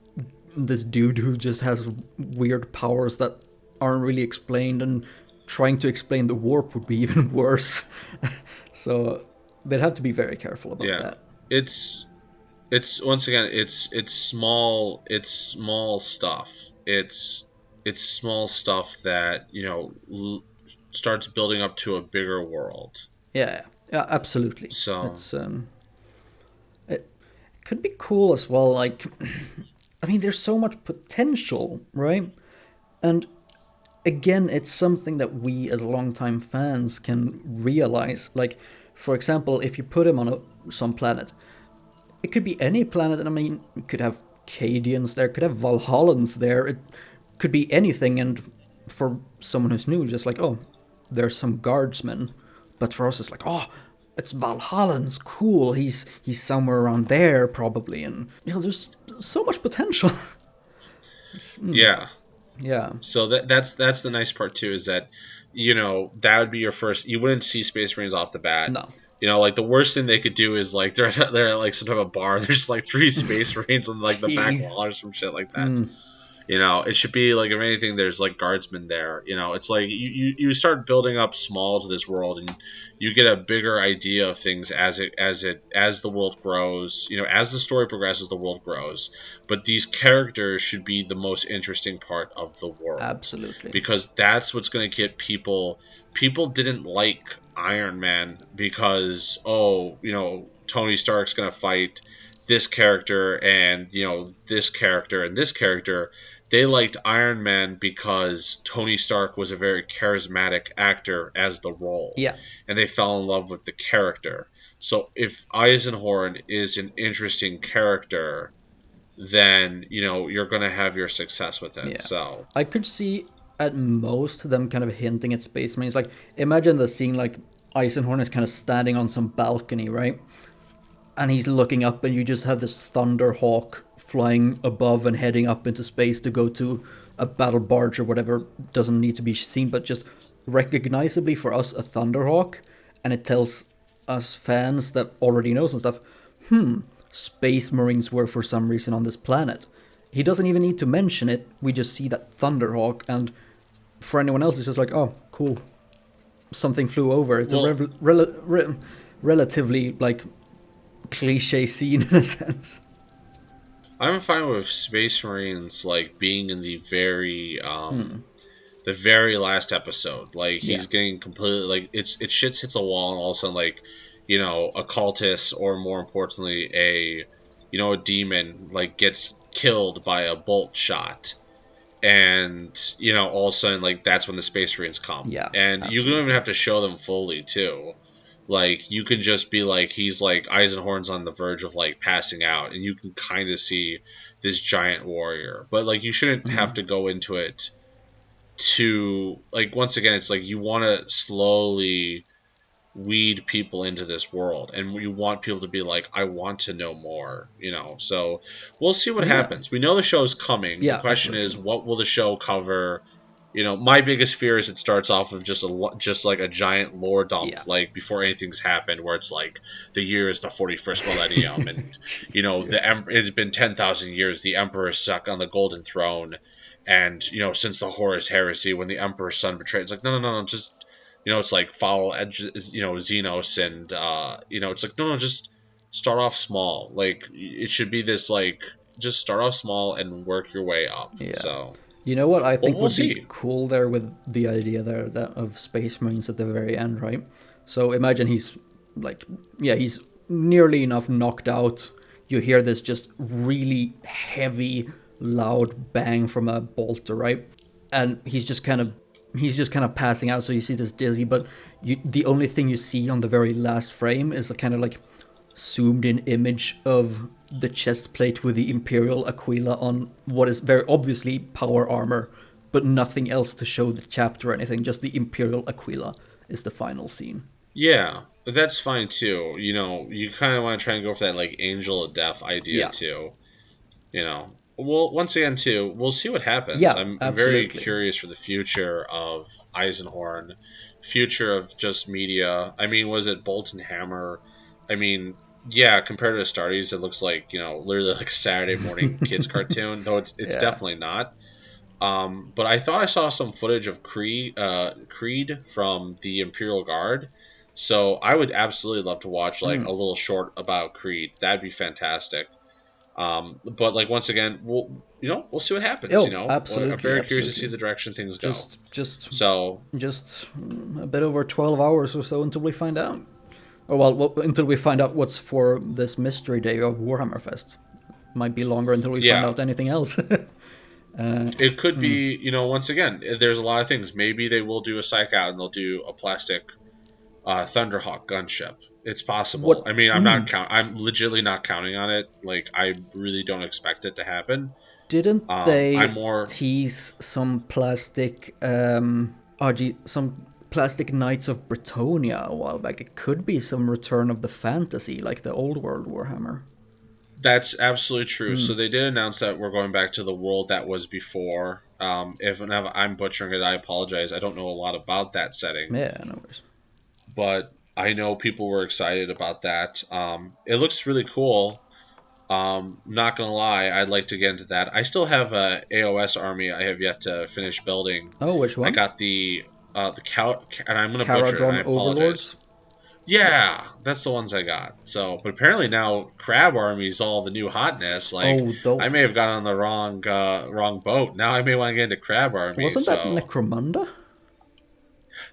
dude who just has weird powers that aren't really explained, and trying to explain the warp would be even worse. So they'd have to be very careful about yeah. that. It's once again, it's small stuff. It's small stuff that starts building up to a bigger world. Yeah, yeah, absolutely. So It could be cool as well. Like, I mean, there's so much potential, right? And again, it's something that we as longtime fans can realize. Like, for example, if you put him on some planet, it could be any planet. And I mean, it could have Cadians there, could have Valhallans there. It could be anything. And for someone who's new, just like, oh, there's some guardsmen. But for us, it's like, oh, it's Valhallans. Cool. He's somewhere around there probably. And there's so much potential. yeah. Yeah. So that's the nice part too, is that that would be your first. You wouldn't see Space Marines off the bat. No. Like the worst thing they could do is like they're at like some type of bar. There's like three Space Marines on like the back Jeez. wall or some shit like that. It should be like, if anything, there's like guardsmen there. It's like you start building up small to this world, and you get a bigger idea of things as the world grows. As the story progresses, the world grows. But these characters should be the most interesting part of the world, Absolutely. because that's what's going to get people. People didn't like Iron Man because Tony Stark's going to fight this character and this character and this character. They liked Iron Man because Tony Stark was a very charismatic actor as the role. Yeah. And they fell in love with the character. So if Eisenhorn is an interesting character, then you're going to have your success with it. Yeah. So I could see at most them kind of hinting at Space Marines. Like, imagine the scene, like Eisenhorn is kind of standing on some balcony, right? And he's looking up, and you just have this Thunderhawk flying above and heading up into space to go to a battle barge or whatever. Doesn't need to be seen, but just recognizably for us, a Thunderhawk. And it tells us fans that already know some stuff, Space Marines were for some reason on this planet. He doesn't even need to mention it. We just see that Thunderhawk, and for anyone else, it's just like, oh, cool. Something flew over. It's a relatively, like, cliche scene in a sense. I'm fine with Space Marines like being in the very last episode. Like Yeah. he's getting completely like it shits hits a wall and all of a sudden like a cultist or more importantly a demon like gets killed by a bolt shot and all of a sudden like that's when the Space Marines come Yeah, and you don't even absolutely. have to show them fully too. Like you can just be like he's like Eisenhorn's on the verge of like passing out and you can kind of see this giant warrior but like you shouldn't have Mm. to go into it to like once again it's like you want to slowly weed people into this world and you want people to be like I want to know more, so we'll see what Yeah. happens. We know the show's coming. The Yeah, question is absolutely. what will the show cover. My biggest fear is it starts off with just like a giant lore dump Yeah. like before anything's happened where it's like the year is the 41st millennium and Jeez, yeah. it's been 10,000 years the emperor is stuck on the golden throne and since the Horus heresy when the emperor's son betrayed it's like no just it's like follow Xenos and it's like no just start off small like it should be this like just start off small and work your way up Yeah. so You know what I well think we'll would be see. cool there with the idea there that of Space Marines at the very end, right? So imagine he's like, yeah, he's nearly enough knocked out. You hear this just really heavy, loud bang from a bolter, right? And he's just kind of passing out. So you see this dizzy, but the only thing you see on the very last frame is a kind of like zoomed in image of the chest plate with the Imperial Aquila on what is very obviously power armor, but nothing else to show the chapter or anything. Just the Imperial Aquila is the final scene. Yeah, that's fine too. You kind of want to try and go for that like Angel of Death idea Yeah. too. Well, once again too, we'll see what happens. Yeah, I'm very absolutely. curious for the future of Eisenhorn, future of just media. I mean, was it Bolt and Hammer? I mean, yeah, compared to Astartes, it looks like literally like a Saturday morning kids cartoon. Though it's Yeah. definitely not. But I thought I saw some footage of Creed from the Imperial Guard. So I would absolutely love to watch like a Mm. little short about Creed. That'd be fantastic. But like once again, we'll see what happens. Oh, I'm absolutely, very curious to see absolutely. the direction things go. Just, just, So just a bit over 12 hours or so until we find out. Or well, until we find out what's for this mystery day of Warhammer Fest. Might be longer until we find yeah, out anything else. it could be. Once again, there's a lot of things. Maybe they will do a psych out and they'll do a plastic Thunderhawk gunship. It's possible. What I mean, I'm legitimately not counting on it. Like, I really don't expect it to happen. didn't I'm they more. tease some plastic some plastic Knights of Bretonia a while back? It could be some return of the fantasy, like the old world Warhammer. That's absolutely true. So Mm. they did announce that we're going back to the world that was before. If I'm butchering it, I apologize. I don't know a lot about that setting, Yeah, no worries. but I know people were excited about that. It looks really cool. Not gonna lie, I'd like to get into that. I still have a AOS army I have yet to finish building. Oh, which I one? got the cow, and I'm gonna butcher it, and I Caradron apologize. Overlords? Yeah, that's the ones I got. So, but apparently now Crab Army is all the new hotness. Like Oh, I those. may have gotten on the wrong boat. Now I may want to get into Crab Army. Wasn't that So Necromunda?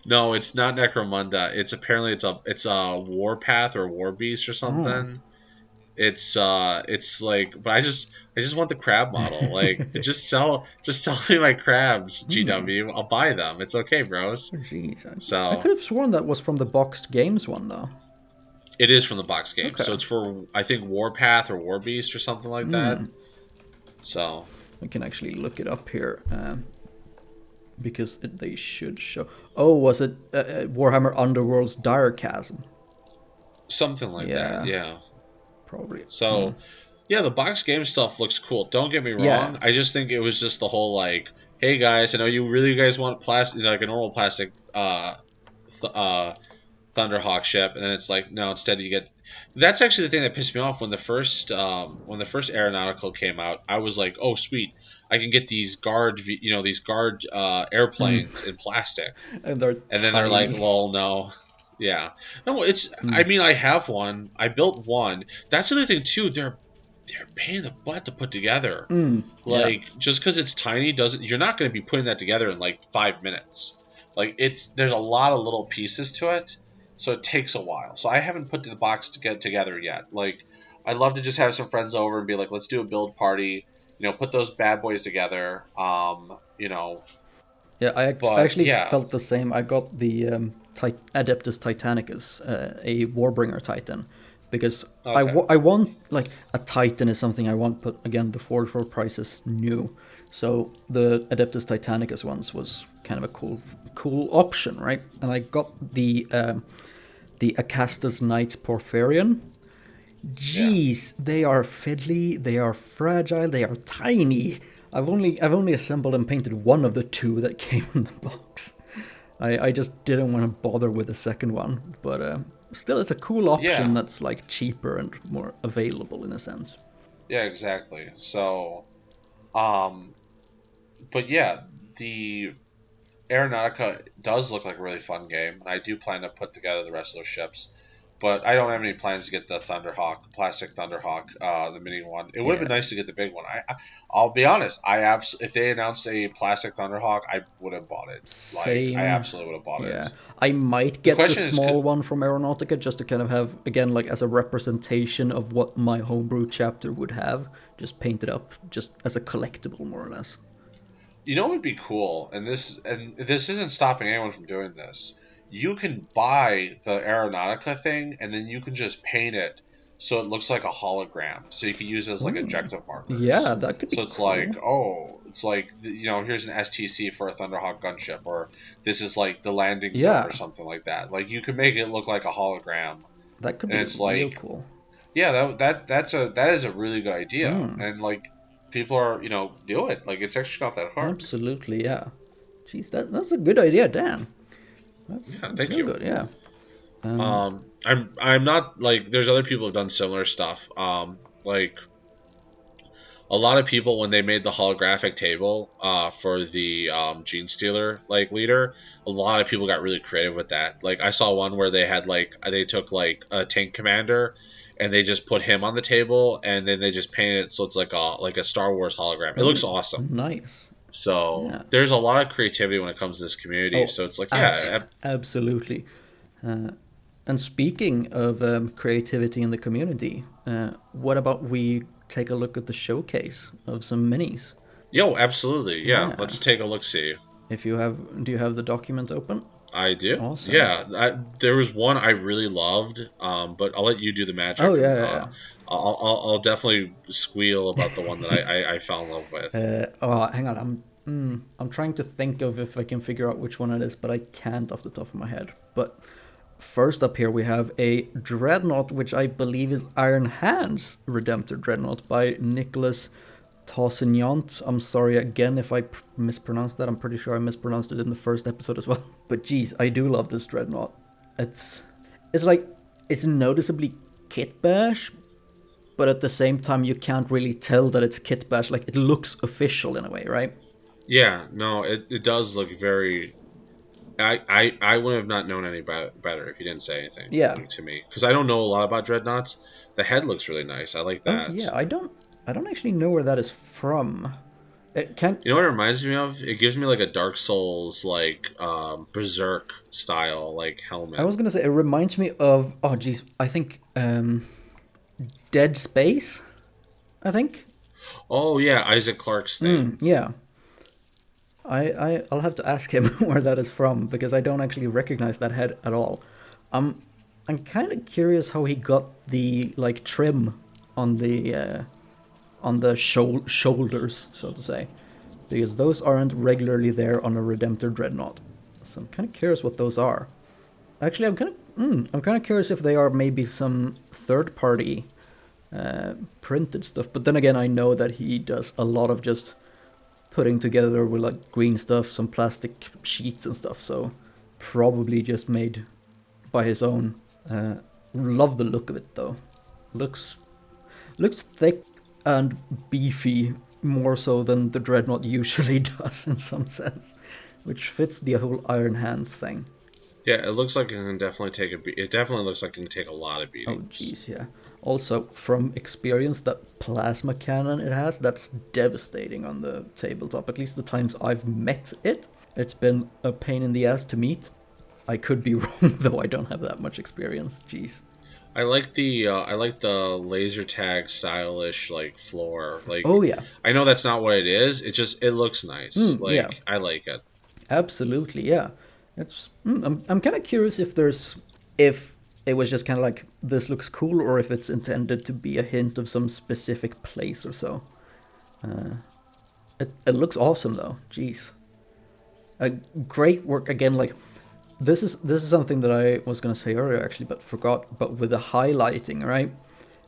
no, it's not Necromunda. It's a Warpath or War Beast or Oh. something. It's like, but I just want the crab model. Like just sell me my crabs, Hmm. GW. I'll buy them. It's okay, bros. Jeez. I So could have sworn that was from the boxed games one, though. it is from the box game. Okay. So it's for I think Warpath or War Beast or something like that. Hmm. So We can actually look it up here. Because they should show. Oh, was it Warhammer Underworld's Dire Chasm? something like that. Yeah, Yeah. probably. Hmm. So yeah, the box game stuff looks cool. Don't get me Yeah. wrong. I just think it was just the whole like, hey guys, I know you really guys want plastic, like a normal plastic th- uh Thunderhawk ship, and then it's like no. Instead, you get. That's actually the thing that pissed me off when the first aeronautical came out. I was like, oh sweet, I can get these guard Hmm. airplanes in plastic, And they're and then they're like, tiny. well, no, yeah, no, it's. Hmm. I mean, I have one. I built one. That's the other thing too. they're a pain in the butt to put together. Yeah. Like, just because it's tiny doesn't, you're not going to be putting that together in like 5 minutes. Like, there's a lot of little pieces to it, so it takes a while. So I haven't put the box to get together yet. Like, I'd love to just have some friends over and be like, let's do a build party, put those bad boys together. Yeah, I But actually yeah, felt the same. I got the Adeptus Titanicus, a Warbringer Titan, because okay. I want, like, a Titan is something I want, but again, the Forge World price is new. So the Adeptus Titanicus ones was kind of a cool option, right? And I got the Acastus Knights Porphyrion. Yeah. Jeez, they are fiddly, they are fragile, they are tiny. I've only assembled and painted one of the two that came in the box. I just didn't want to bother with the second one, but still, it's a cool option Yeah. that's like cheaper and more available in a sense. Yeah, exactly. So, um, but yeah, the Aeronautica does look like a really fun game, and I do plan to put together the rest of those ships. But I don't have any plans to get the Thunderhawk, plastic Thunderhawk, the mini one. It would have Yeah, been nice to get the big one. I'll be honest. If they announced a plastic Thunderhawk, I would have bought it. Like, I same. absolutely would have bought Yeah, it. I might The get the question is, small one from Aeronautica just to kind of have, again, like, as a representation of what my homebrew chapter would have, just painted up, just as a collectible, more or less. what would be cool, and this isn't stopping anyone from doing this. You can buy the Aeronautica thing, and then you can just paint it so it looks like a hologram. So you can use it as like Oh, objective yeah, markers. that could be So it's like, cool. oh, it's like here's an STC for a Thunderhawk gunship, or this is like the landing zone or Yeah, something like that. Like you can make it look like a hologram, that could and be it's real like, cool. yeah, that is a really good idea, and like people are do it. Like it's actually not that hard. Absolutely, yeah. Jeez, that's a good idea, Dan. Yeah, That's thank real you. good, yeah. Um, I'm not like there's other people who've done similar stuff. Like a lot of people when they made the holographic table for the Gene Stealer like leader, a lot of people got really creative with that. Like I saw one where they had like they took like a tank commander and they just put him on the table and then they just painted it so it's like a Star Wars hologram. It looks oh, awesome. nice. So Yeah. there's a lot of creativity when it comes to this community. Oh, So it's like yeah, absolutely. Uh, and speaking of creativity in the community, what about we take a look at the showcase of some minis? yo, absolutely, yeah. Yeah. Let's take a look. See. Do you have the document open? I do. Awesome. Yeah, there was one I really loved, but I'll let you do the Oh, magic, and yeah, I'll definitely squeal about the one that I fell in love with. Oh, hang on. I'm trying to think of if I can figure out which one it is, but I can't off the top of my head. But first up here we have a Dreadnought, which I believe is Iron Hands Redemptor Dreadnought by Nicolas Tousignant. I'm sorry again if I mispronounced that. I'm pretty sure I mispronounced it in the first episode as well. But geez, I do love this Dreadnought. It's it's like it's noticeably kit bash, but at the same time you can't really tell that it's kit bash. Like, it looks official in a way, right? Yeah, no, it does look very. I would have not known any better if you didn't say anything Yeah. like to me because I don't know a lot about dreadnoughts. The head looks really nice. I like Oh that. yeah, I don't actually know where that is from. It can't. You know what it reminds me of? It gives me like a Dark Souls like Berserk style like I helmet. was gonna say it reminds me of, oh geez, I think Dead Space. I think. Oh yeah, Isaac Clarke's thing. Yeah. I'll have to ask him where that is from because I don't actually recognize that head at all. Um, I'm kind of curious how he got the like trim on the shoulders, so to say, because those aren't regularly there on a Redemptor Dreadnought. So I'm kind of curious what those are. Actually, I'm kind of curious if they are maybe some third-party printed stuff. But then again, I know that he does a lot of just putting together with like green stuff, some plastic sheets and stuff. So probably just made by his own. Love the look of it though. Looks looks thick and beefy more so than the Dreadnought usually does in some sense, which fits the whole Iron Hands thing. Yeah, it looks like it can definitely take it definitely looks like it can take a lot of Oh, beatings. jeez, yeah. Also, from experience, that plasma cannon it has, that's devastating on the tabletop. At least the times I've met it, it's been a pain in the ass to meet. I could be wrong, though I don't have that much experience. Jeez. I like the laser tag stylish like floor. Oh, Like yeah. I know that's not what it is. It just it looks nice. Yeah. Like I like it. Absolutely, yeah. I'm kind of curious if if it was just kind of like this looks cool, or if it's intended to be a hint of some specific place or so. It looks awesome though. Jeez, great work again. Like this is something that I was gonna say earlier actually, but forgot. But with the highlighting, right?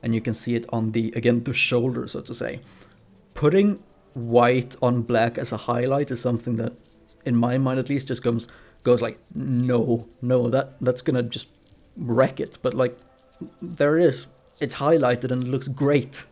And you can see it on the shoulder, so to say. Putting white on black as a highlight is something that, in my mind at least, just goes like no, that's gonna just wreck it. But like there it is, it's highlighted and it looks great.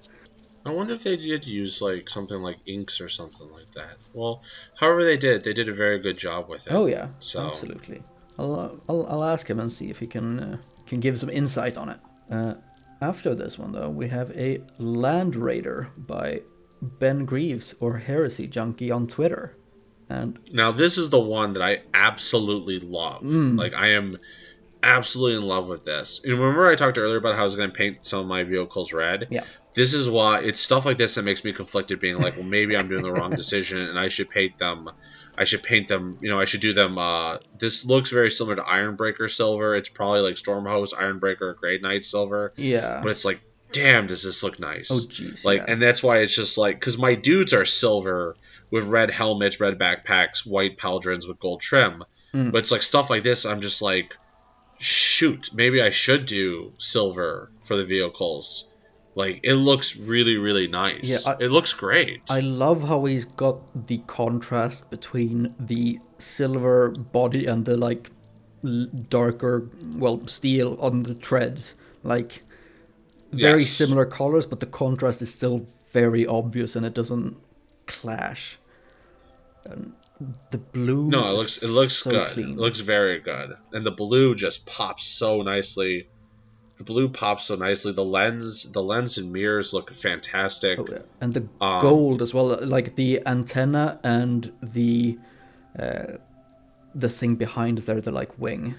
I wonder if they did use like something like inks or something like that. Well, however they did a very good job with it. Oh yeah, So absolutely. I'll ask him and see if he can give some insight on it. Uh, After this one though, we have a Land Raider by Ben Greaves, or Heresy Junkie on Twitter, and now this is the one that I absolutely love. Like I am absolutely in love with this. And remember I talked earlier about how I was going to paint some of my vehicles red? yeah, This is why it's stuff like this that makes me conflicted, being like, well, maybe I'm doing the wrong decision and I should paint them. I should paint them, I should do them. This looks very similar to Ironbreaker Silver. It's probably like Stormhost, Ironbreaker, or Grey Knight Silver. yeah. But it's like, damn, does this look Oh nice? jeez, Like, yeah. and that's why it's just like, because my dudes are silver with red helmets, red backpacks, white pauldrons with gold trim. But it's like stuff like this, I'm just like, shoot, maybe I should do silver for the vehicles. Like it looks really, really Yeah, nice. It looks great. I love how he's got the contrast between the silver body and the like darker, well, steel on the treads. Like very Yes. similar colors, but the contrast is still very obvious and it doesn't clash. And the blue No, is it looks so good. It clean. looks very good. And the blue just pops so nicely. The blue pops so nicely. The lens and mirrors look Oh fantastic. yeah, and the Um gold as well, like the antenna and the thing behind there, the like wing.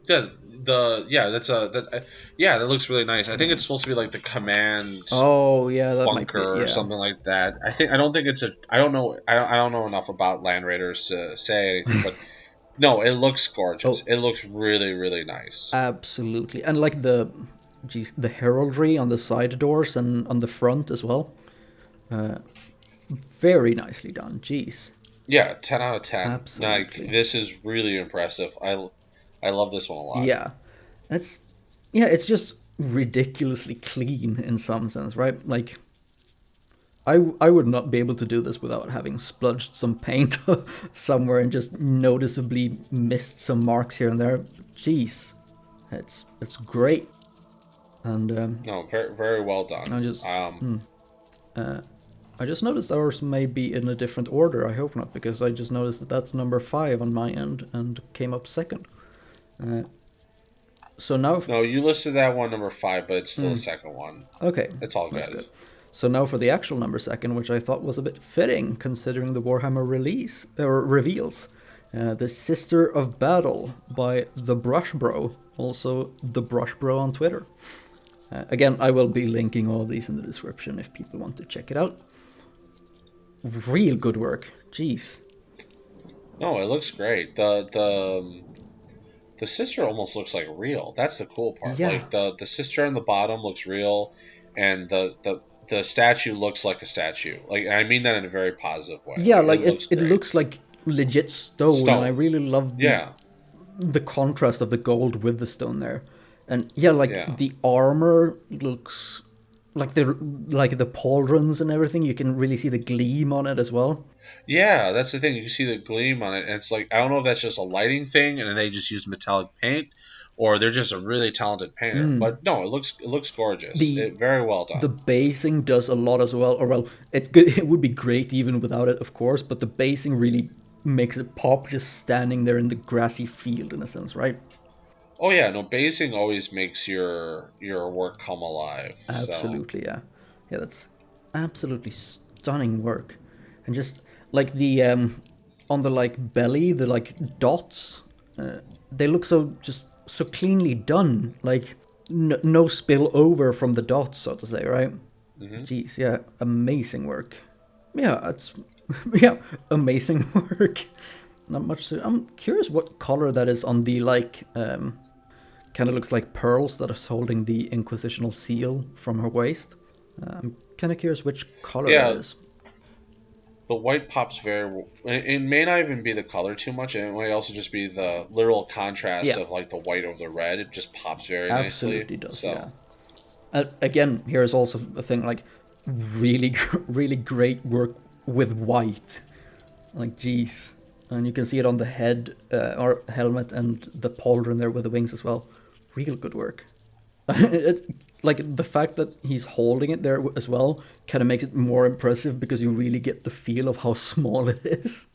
the yeah, that's a yeah, that looks really nice. I think it's supposed to be like the command Oh yeah, that might be, bunker or yeah. something like that. I don't think it's a I don't know I don't know enough about Land Raiders to say anything, but no, it looks gorgeous. Oh, It looks really, really nice. absolutely. And like the heraldry on the side doors and on the front as well. Very nicely done. Jeez. Yeah, 10 out of 10. Like Absolutely. this is really impressive. I love this one a lot. Yeah. That's yeah, it's just ridiculously clean in some sense, right? Like I would not be able to do this without having spludged some paint somewhere and just noticeably missed some marks here and there. Jeez. It's great. And No, very very well I done. just I just noticed ours may be in a different order. I hope not, because I just noticed that that's number 5 on my end and came up second. Uh, so now, No, you listed that one number 5, but it's still the second one. okay, It's all that's good. good. So now for the actual number second, which I thought was a bit fitting considering the Warhammer release or reveals, the Sister of Battle by TheBrushBro, also TheBrushBro on Twitter. Again, I will be linking all these in the description if people want to check it out. Real good work. Jeez. No, it looks great. The sister almost looks like real. That's the cool part. Yeah. Like the sister on the bottom looks real, and the statue looks like a statue. Like I mean that in a very positive way. Yeah, Like it like looks it great. looks like legit stone, and I Stone. really love Yeah. the contrast of the gold with the stone there. And yeah, like Yeah. the armor looks like the pauldrons and everything, you can really see the gleam on it as well. Yeah, that's the thing. You can see the gleam on it, and it's like I don't know if that's just a lighting thing, and then they just used metallic paint, or they're just a really talented painter. But no, it looks gorgeous. The Very well the done. basing does a lot as well, or well, it's good. It would be great even without it, of course, but the basing really makes it pop just standing there in the grassy field in a sense, right? Oh yeah, no, basing always makes your work come alive. So Absolutely, yeah. Yeah, that's absolutely stunning work. And just like the on the like belly, the like dots, they look so just so cleanly done. Like no spill over from the dots, so to say, right? hmm Jeez, yeah, amazing work. Yeah, it's yeah, amazing work. Not much to. I'm curious what color that is on the like kind of looks like pearls that is holding the Inquisitional seal from her waist. I'm kind of curious which color that yeah, is. the white pops very. It may not even be the color too much. It might also just be the literal contrast Yeah, of like the white over the red. It just pops very nicely. absolutely does. Yeah. So Again, here's also a thing like really, really great work with white. Like, geez. And you can see it on the head or helmet and the pauldron there with the wings as well. Real good work. it, like the fact that he's holding it there as well kind of makes it more impressive because you really get the feel of how small it is.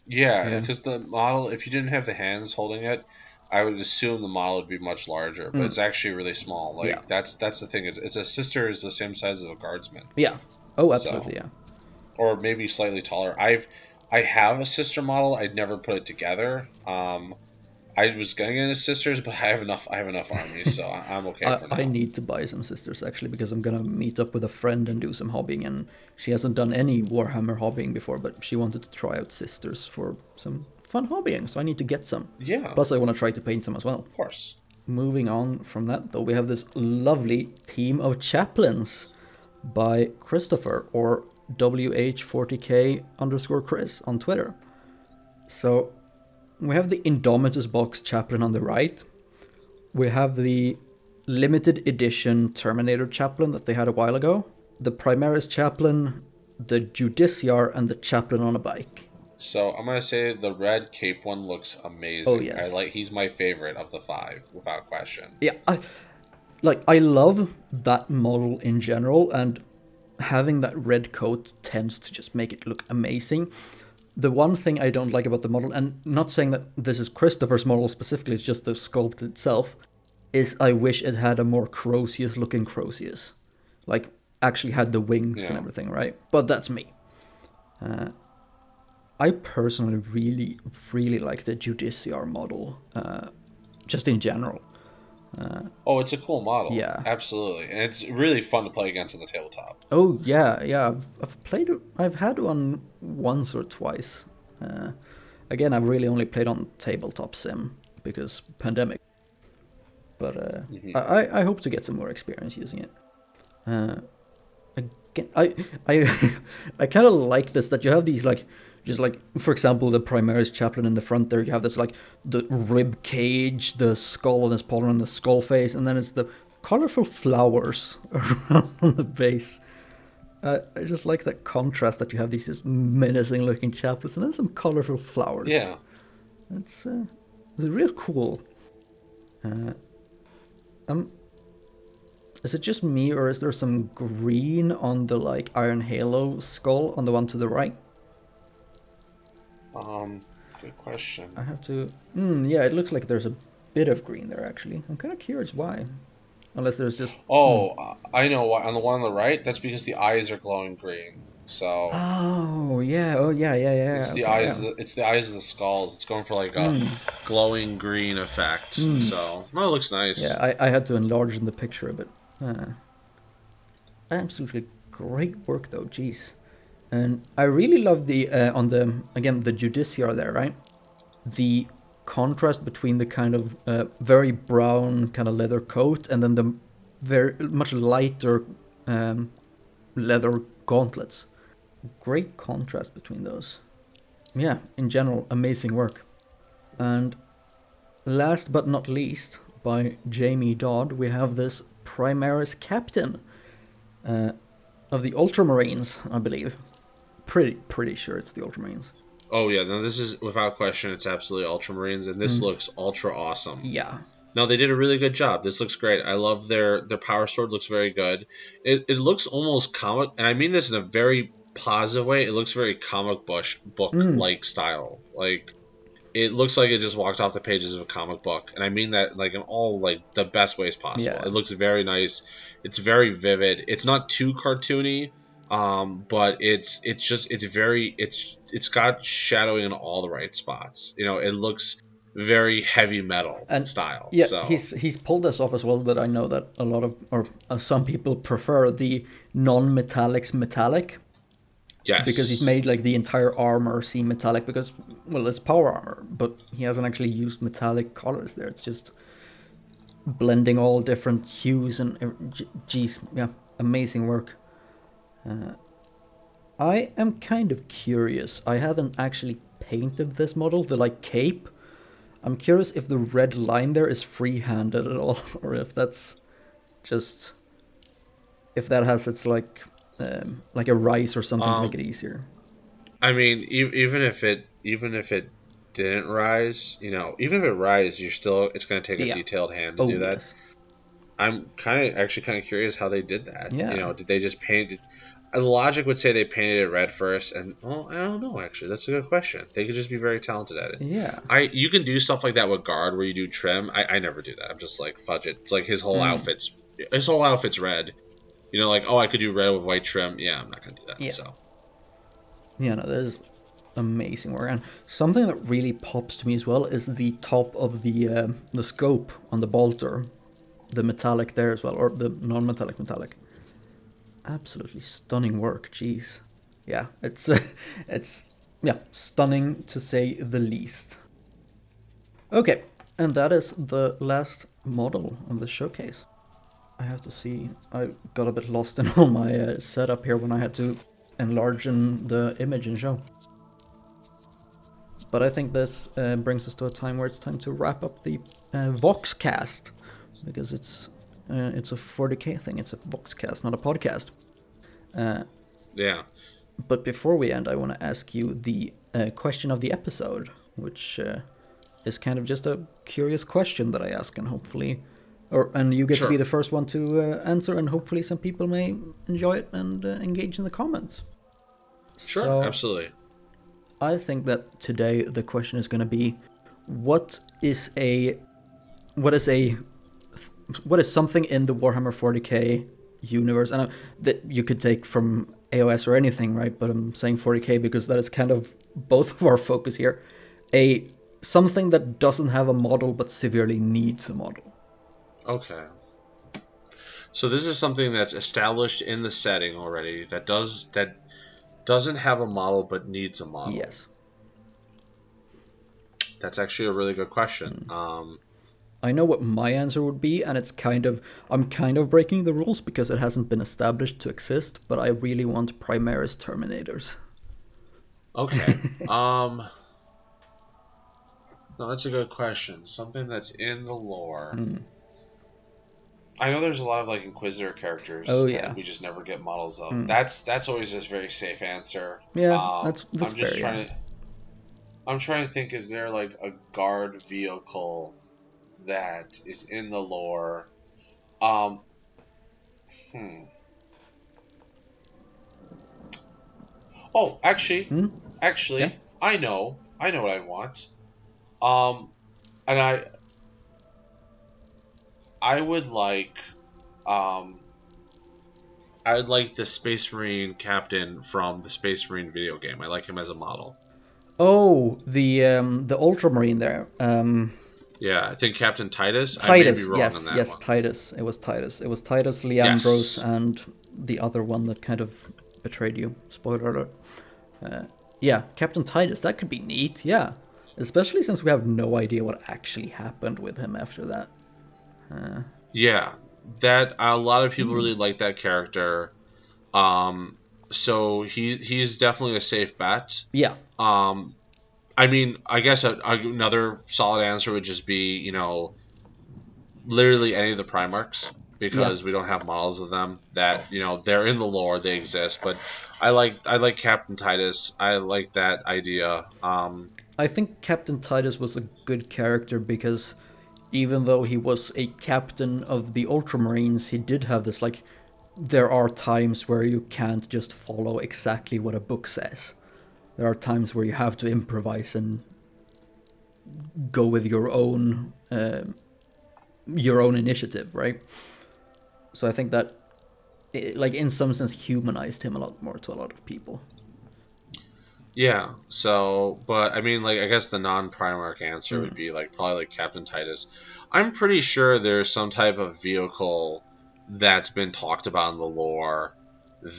yeah, Yeah. because the model, if you didn't have the hands holding it, I would assume the model would be much larger, but Mm, it's actually really small. yeah. Like that's the thing. It's a sister is the same size as a guardsman. Yeah. Oh, absolutely. So Yeah. or maybe slightly taller. I have a sister model. I'd never put it together. I was gonna get into sisters, but I have enough. I have enough armies, so I'm okay for I now. need to buy some sisters actually because I'm gonna meet up with a friend and do some hobbying, and she hasn't done any Warhammer hobbying before, but she wanted to try out sisters for some fun hobbying, so I need to get some. Yeah, Plus, I want to try to paint some as well. of course. Moving on from that, though, we have this lovely team of chaplains by Christopher or WH40K underscore Chris on Twitter. So we have the Indomitus box chaplain on the right. We have the limited edition Terminator chaplain that they had a while ago, the Primaris chaplain, the Judiciar, and the chaplain on a bike. So I'm gonna say the red cape one looks Oh amazing. yes, He's my favorite of the five, without question. yeah. I love that model in general, and having that red coat tends to just make it look amazing. The one thing I don't like about the model, and not saying that this is Christopher's model specifically, it's just the sculpt itself, is I wish it had a more Crozius looking Crozius. Like, actually had the wings and Yeah. everything, right? But that's me. I personally really, really like the Judiciar model, just in general. Oh, it's a cool model. Yeah. Absolutely, and it's really fun to play against on the tabletop. Oh yeah, yeah. I've played. I've had one once or twice. Uh, Again, I've really only played on tabletop sim because pandemic. But hmm I hope to get some more experience using it. Uh, Again, I I kind of like this that you have these like just like for example the Primaris chaplain in the front there you have this like the rib cage, the skull on his pauldron, and the skull face, and then it's the colorful flowers around on the base. I just like that contrast that you have these just menacing looking chaplains and then some colorful flowers. Yeah. It's real cool. Uh, um, is it just me or is there some green on the like Iron Halo skull on the one to the right? Good question. I have to. Yeah, it looks like there's a bit of green there actually. I'm kind of curious why. Unless there's just. Oh, I know why. On the one on the right, that's because the eyes are glowing green. So Oh yeah. Oh yeah. Yeah. Yeah. it's the Okay. eyes Yeah. it's the eyes of the skulls. It's going for like a glowing green effect. So no, it looks nice. Yeah. I had to enlarge in the picture a bit. Uh, Absolutely great work though. Jeez. And I really love the on the again the Judiciar there, right? The contrast between the kind of very brown kind of leather coat and then the very much lighter um, leather gauntlets. Great contrast between those. Yeah, in general, amazing work. And last but not least, by Jamie Dodd, we have this Primaris Captain uh, of the Ultramarines, I believe. Pretty sure it's the Ultramarines. Oh yeah, no, this is without question. It's absolutely Ultramarines, and this looks ultra awesome. Yeah. No, they did a really good job. This looks great. I love their power sword. Looks very good. It looks almost comic, and I mean this in a very positive way, it looks very book like style. Like it looks like it just walked off the pages of a comic book, and I mean that like in all like the best ways possible. Yeah. It looks very nice. It's very vivid. It's not too cartoony, but it's got shadowing in all the right spots. You know, it looks very heavy metal And style. yeah, So he's pulled this off as well. That I know that a lot of or some people prefer the non-metallics metallic because he's yes, made like the entire armor seem metallic because well it's power armor, but he hasn't actually used metallic colors there. It's just blending all different hues and geez, yeah, amazing work. I am kind of curious. I haven't actually painted this model, the like cape. I'm curious if the red line there is free-handed at all, or if that's just if that has its like a rise or something to make um, it easier. I mean, even if it didn't rise, you know, even if it rise, it's going to take a Yeah. detailed hand to Oh do that. yes. I'm actually kind of curious how they did that. You Yeah. know, did they just paint it? Logic would say they painted it red first, and well, I don't know. Actually, that's a good question. They could just be very talented at it. Yeah. You can do stuff like that with guard, where you do trim. I never do that. I'm just like fudge it. It's like his whole outfit's red. You know, like oh, I could do red with white trim. Yeah, I'm not gonna do that. Yeah. So Yeah. No, that is amazing work. And something that really pops to me as well is the top of the scope on the bolter, the metallic there as well, or the non-metallic metallic. Absolutely stunning work. Jeez. Yeah, it's it's yeah, stunning to say the least. Okay, and that is the last model of the showcase. I have to see. I got a bit lost in all my setup here when I had to enlarge in the image and show. But I think this brings us to a time where it's time to wrap up the Voxcast because it's a 40k thing. It's a Voxcast, not a podcast. yeah, But before we end, I want to ask you the question of the episode, which is kind of just a curious question that I ask, and hopefully, and you get to be sure, the first one to answer, and hopefully some people may enjoy it and engage in the comments. sure, So absolutely. I think that today the question is going to be, what is a what is a what is something in the Warhammer 40k universe, and that you could take from AOS or anything, right? But I'm saying 40k because that is kind of both of our focus here. A something that doesn't have a model but severely needs a model. Okay. So this is something that's established in the setting already that doesn't have a model but needs a model. Yes. That's actually a really good question. I know what my answer would be, and I'm kind of breaking the rules because it hasn't been established to exist, but I really want Primaris Terminators. Okay. No, that's a good question. Something that's in the lore. I know there's a lot of like Inquisitor characters Oh that yeah. we just never get models of. That's always just a very safe answer. Yeah, that's I'm just fair, yeah. I'm trying to think. Is there like a guard vehicle that is in the lore? Um, hmm. Oh, Yeah. actually, I know what I want. Um, and I would like, um, I would like the Space Marine captain from the Space Marine video game. I like him as a model. Oh, the Ultramarine there. Yeah, I think Captain Titus. I may be Titus, wrong on that yes, one. Titus. It was Titus. It was Titus, Leandros, Yes. and the other one that kind of betrayed you. Spoiler alert. Yeah, Captain Titus. That could be neat. Yeah, especially since we have no idea what actually happened with him after that. Yeah, that a lot of people really like that character. Um, so he's definitely a safe bet. Yeah, Um, I mean, I guess another solid answer would just be, you know, literally any of the Primarchs yeah. because we don't have models of them that, you know, they're in the lore, they exist. But I like Captain Titus. I like that idea. I think Captain Titus was a good character because even though he was a captain of the Ultramarines, he did have this like there are times where you can't just follow exactly what a book says. There are times where you have to improvise and go with your own initiative, right? So I think that, like, in some sense, humanized him a lot more to a lot of people. Yeah. So, but I mean, like, I guess the non-Primarch answer would be like probably like Captain Titus. I'm pretty sure there's some type of vehicle that's been talked about in the lore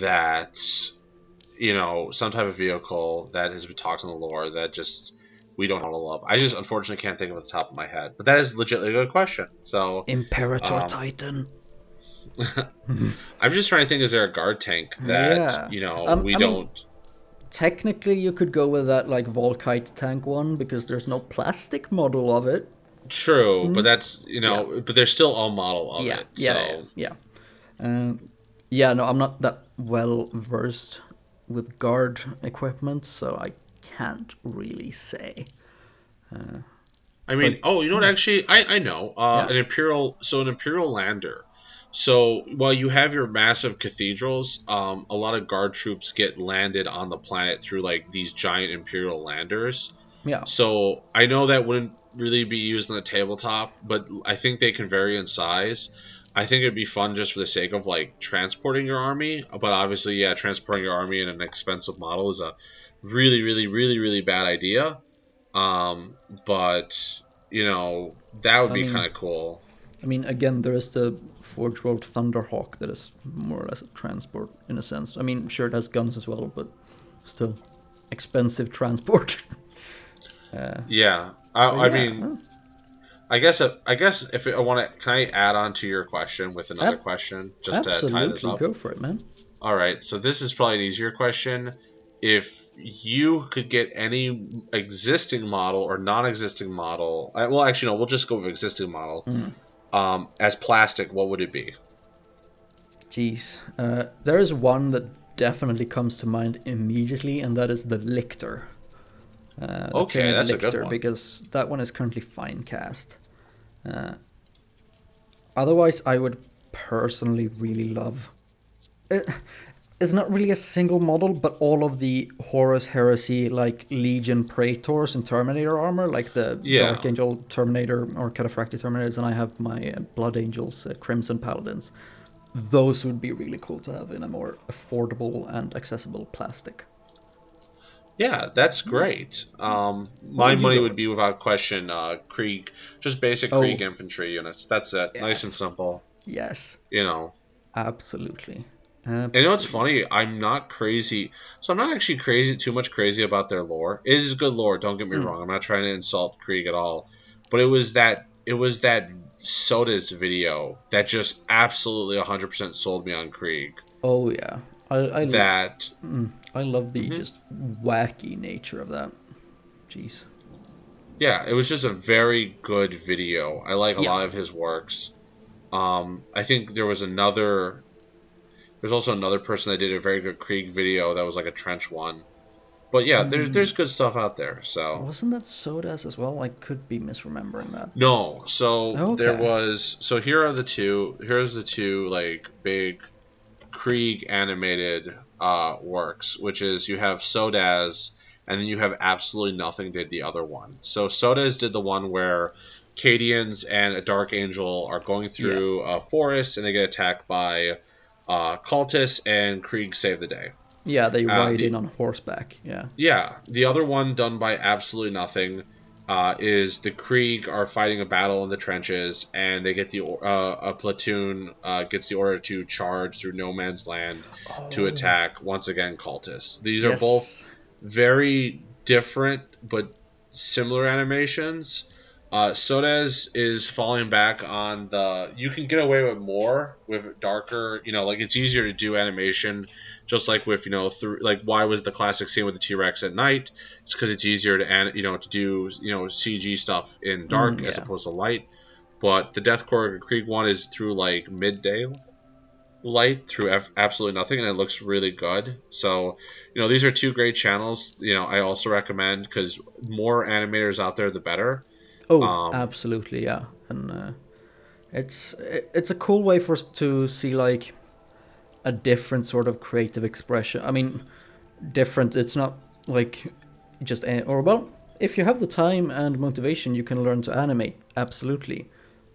that some type of vehicle that has been talked in the lore that just we don't know to love. I just unfortunately can't think of it at the top of my head, but that is legitimately a good question. So, Imperator um, Titan. I'm just trying to think: is there a guard tank that Yeah. we I mean, don't? technically, you could go with that, like, Volkite tank one, because there's no plastic model of it. True, but that's Yeah. but there's still a model of Yeah. it. Yeah. So Yeah. Yeah, no, I'm not that well versed with guard equipment, so I can't really say. I But mean, oh, you know what? yeah, Actually, I know yeah, an imperial lander. So while you have your massive cathedrals, a lot of guard troops get landed on the planet through like these giant imperial landers. yeah. So I know that wouldn't really be used on the tabletop, but I think they can vary in size. I think it'd be fun just for the sake of like transporting your army. But obviously, yeah, transporting your army in an expensive model is a really, really, really, really bad idea. Um, but that would I be mean, kind of cool. again, there is the Forge World Thunderhawk that is more or less a transport in a sense. I mean, sure, it has guns as well, but still expensive transport. Yeah, But I yeah, mean, I guess if I want to, can I add on to your question with another ab- question just to tie this absolutely, up? go for it, man. All right, so this is probably an easier question. If you could get any existing model or non-existing model, well, actually, no, we'll just go with existing model. As plastic, what would it be? Jeez, there is one that definitely comes to mind immediately, and that is the Lictor. The Okay, Tyranid that's a good Lictor, one. because that one is currently fine cast. Otherwise, I would personally really love. It, it's not really a single model, but all of the Horus Heresy, like Legion Praetors and Terminator armor, like the Dark Yeah, Angel Terminator or Cataphractii Terminators, and I have my Blood Angels Crimson Paladins. Those would be really cool to have in a more affordable and accessible plastic. yeah, that's great. What My would you money go would with? be without question, Krieg, just basic Krieg Oh, infantry units. That's it, nice and yes. simple. Yes. You know, Absolutely. and you know what's Absolutely. funny? I'm not crazy, so I'm not actually too much crazy about their lore. It is good lore. Don't get me wrong. I'm not trying to insult Krieg at all, but it was that Soda's video that just absolutely 100% sold me on Krieg. Oh yeah. That. I love the Mhm. just wacky nature of that. Jeez. Yeah, it was just a very good video. I like a Yeah. lot of his works. I think there's also another person that did a very good Krieg video that was like a trench one. But yeah, there's good stuff out there. So Wasn't that Sodas as well? I could be misremembering that. no, so there Okay. was so here's the two like big Krieg animated works, which is you have Sodaz and then you have Absolutely Nothing did the other one. So Sodaz did the one where Cadians and a Dark Angel are going Yeah. through a forest and they get attacked by cultists and Krieg save the day. Yeah, they ride The in on horseback. Yeah. Yeah, the other one done by Absolutely Nothing is the Krieg are fighting a battle in the trenches, and they get a platoon gets the order to charge through no man's land to Oh, attack once again cultists. These are both yes. very different but similar animations. Sodes is falling back on the you can get away with more with darker, like it's easier to do animation, just like with through like why was the classic scene with the T-Rex at night? It's because it's easier to do CG stuff in dark as Yeah. opposed to light. But the Deathcore Creek one is through like midday light through absolutely nothing, and it looks really good. So these are two great channels. I also recommend because more animators out there the better. Oh, um absolutely. Yeah. And it's a cool way for us to see, like, a different sort of creative expression. I mean, different. It's not like just or well, if you have the time and motivation, you can learn to animate. Absolutely,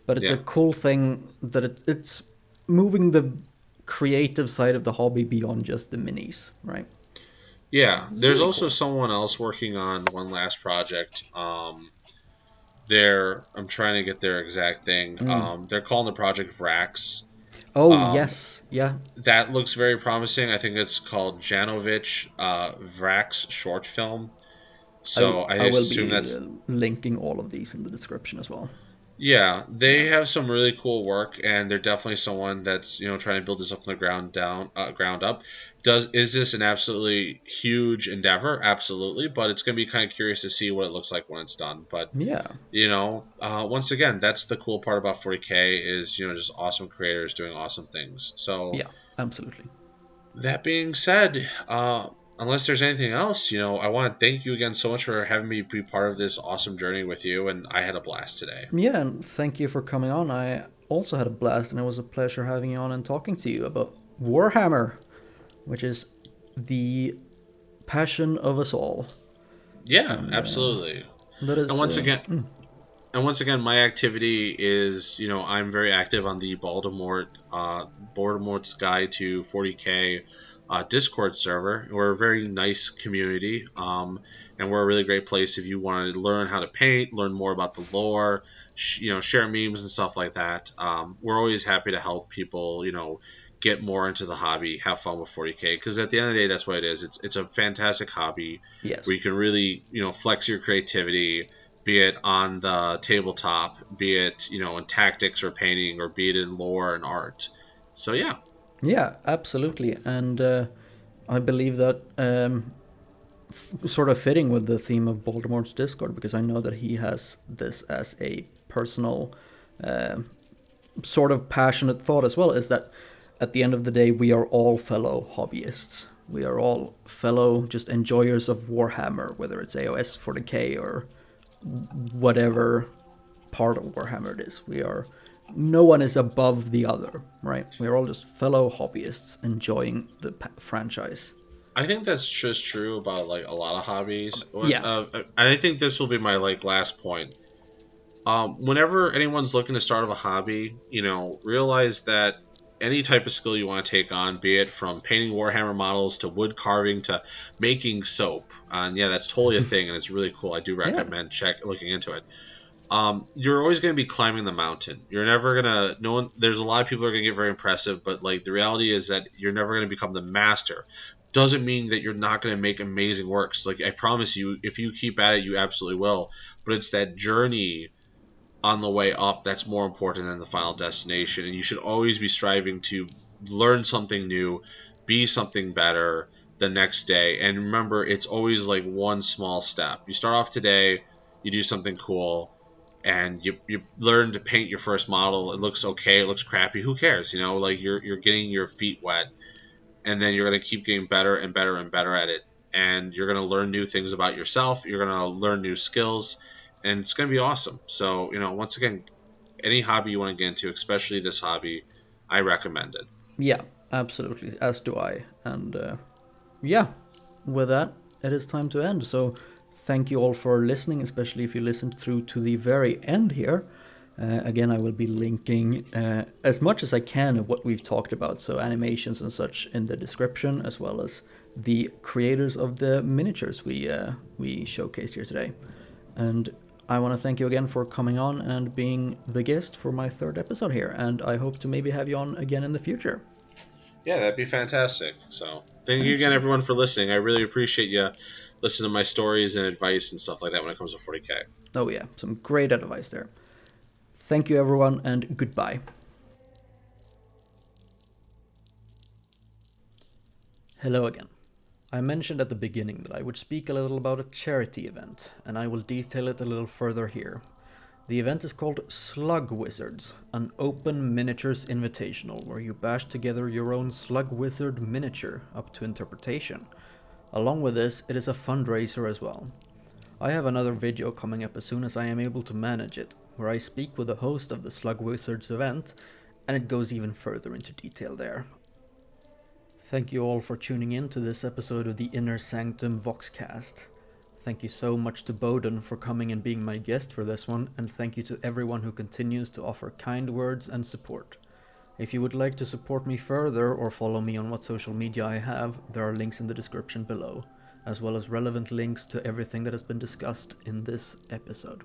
but it's a cool thing that it's moving the creative side of the hobby beyond just the minis, right? Yeah, It's there's really also cool. someone else working on one last project. I'm trying to get their exact thing. They're calling the project Vrax. Oh Um, yes, yeah. that looks very promising. I think it's called Janovich Vrax short film. So I I will assume be that's linking all of these in the description as well. yeah. They Yeah. have some really cool work, and they're definitely someone that's trying to build this up from the ground up. Does is this an absolutely huge endeavor? Absolutely, but it's going to be kind of curious to see what it looks like when it's done. But Yeah. once again, that's the cool part about 40K is just awesome creators doing awesome things. So Yeah. Absolutely. that being said, unless there's anything else, I want to thank you again so much for having me be part of this awesome journey with you, and I had a blast today. Yeah, and thank you for coming on. I also had a blast, and it was a pleasure having you on and talking to you about Warhammer, which is the passion of us all. Yeah, And absolutely. that And is, once again, my activity is, I'm very active on the Baltimore's Guide to 40K Discord server. We're a very nice community, and we're a really great place if you want to learn how to paint, learn more about the lore, share memes and stuff like that. We're always happy to help people, get more into the hobby, have fun with 40K, because at the end of the day, that's what it is. It's a fantastic hobby yes. where you can really, flex your creativity, be it on the tabletop, be it in tactics or painting, or be it in lore and art. So yeah, Yeah, absolutely. And I believe that sort of fitting with the theme of Baltimore's Discord, because I know that he has this as a personal sort of passionate thought as well, is that at the end of the day, we are all fellow hobbyists. We are all fellow just enjoyers of Warhammer, whether it's AOS 40K or whatever part of Warhammer it is. No one is above the other, right? We are all just fellow hobbyists enjoying the franchise. I think that's just true about like a lot of hobbies. Yeah. I think this will be my like last point. Whenever anyone's looking to start a hobby, realize that any type of skill you want to take on, be it from painting Warhammer models to wood carving to making soap, and yeah, that's totally a thing, and it's really cool. I do Yeah. recommend looking into it. You're always going to be climbing the mountain. You're never gonna. No one. There's a lot of people who are going to get very impressive, but like the reality is that you're never going to become the master. Doesn't mean that you're not going to make amazing works. Like I promise you, if you keep at it, you absolutely will. But it's that journey on the way up that's more important than the final destination, and you should always be striving to learn something new, be something better the next day. And remember, it's always like one small step. You start off today, you do something cool, and you learn to paint your first model. It looks okay, it looks crappy, who cares? Like you're getting your feet wet, and then you're going to keep getting better and better and better at it, and you're going to learn new things about yourself, you're going to learn new skills, and it's going to be awesome. So once again, any hobby you want to get into, especially this hobby, I recommend it. Yeah, absolutely. As do I. And yeah, with that, it is time to end. So thank you all for listening, especially if you listened through to the very end here. Again, I will be linking as much as I can of what we've talked about, so animations and such in the description, as well as the creators of the miniatures we showcased here today. And I want to thank you again for coming on and being the guest for my third episode here, and I hope to maybe have you on again in the future. Yeah, that'd be fantastic. So thank you again, Excellent. everyone, for listening. I really appreciate you listening to my stories and advice and stuff like that when it comes to 40K. Oh yeah, some great advice there. Thank you everyone, and goodbye. Hello again. I mentioned at the beginning that I would speak a little about a charity event, and I will detail it a little further here. The event is called Slug Wizards, an open miniatures invitational where you bash together your own Slug Wizard miniature up to interpretation. Along with this, it is a fundraiser as well. I have another video coming up as soon as I am able to manage it, where I speak with the host of the Slug Wizards event, and it goes even further into detail there. Thank you all for tuning in to this episode of the Inner Sanctum Voxcast. Thank you so much to Bohdan for coming and being my guest for this one, and thank you to everyone who continues to offer kind words and support. If you would like to support me further or follow me on what social media I have, there are links in the description below, as well as relevant links to everything that has been discussed in this episode.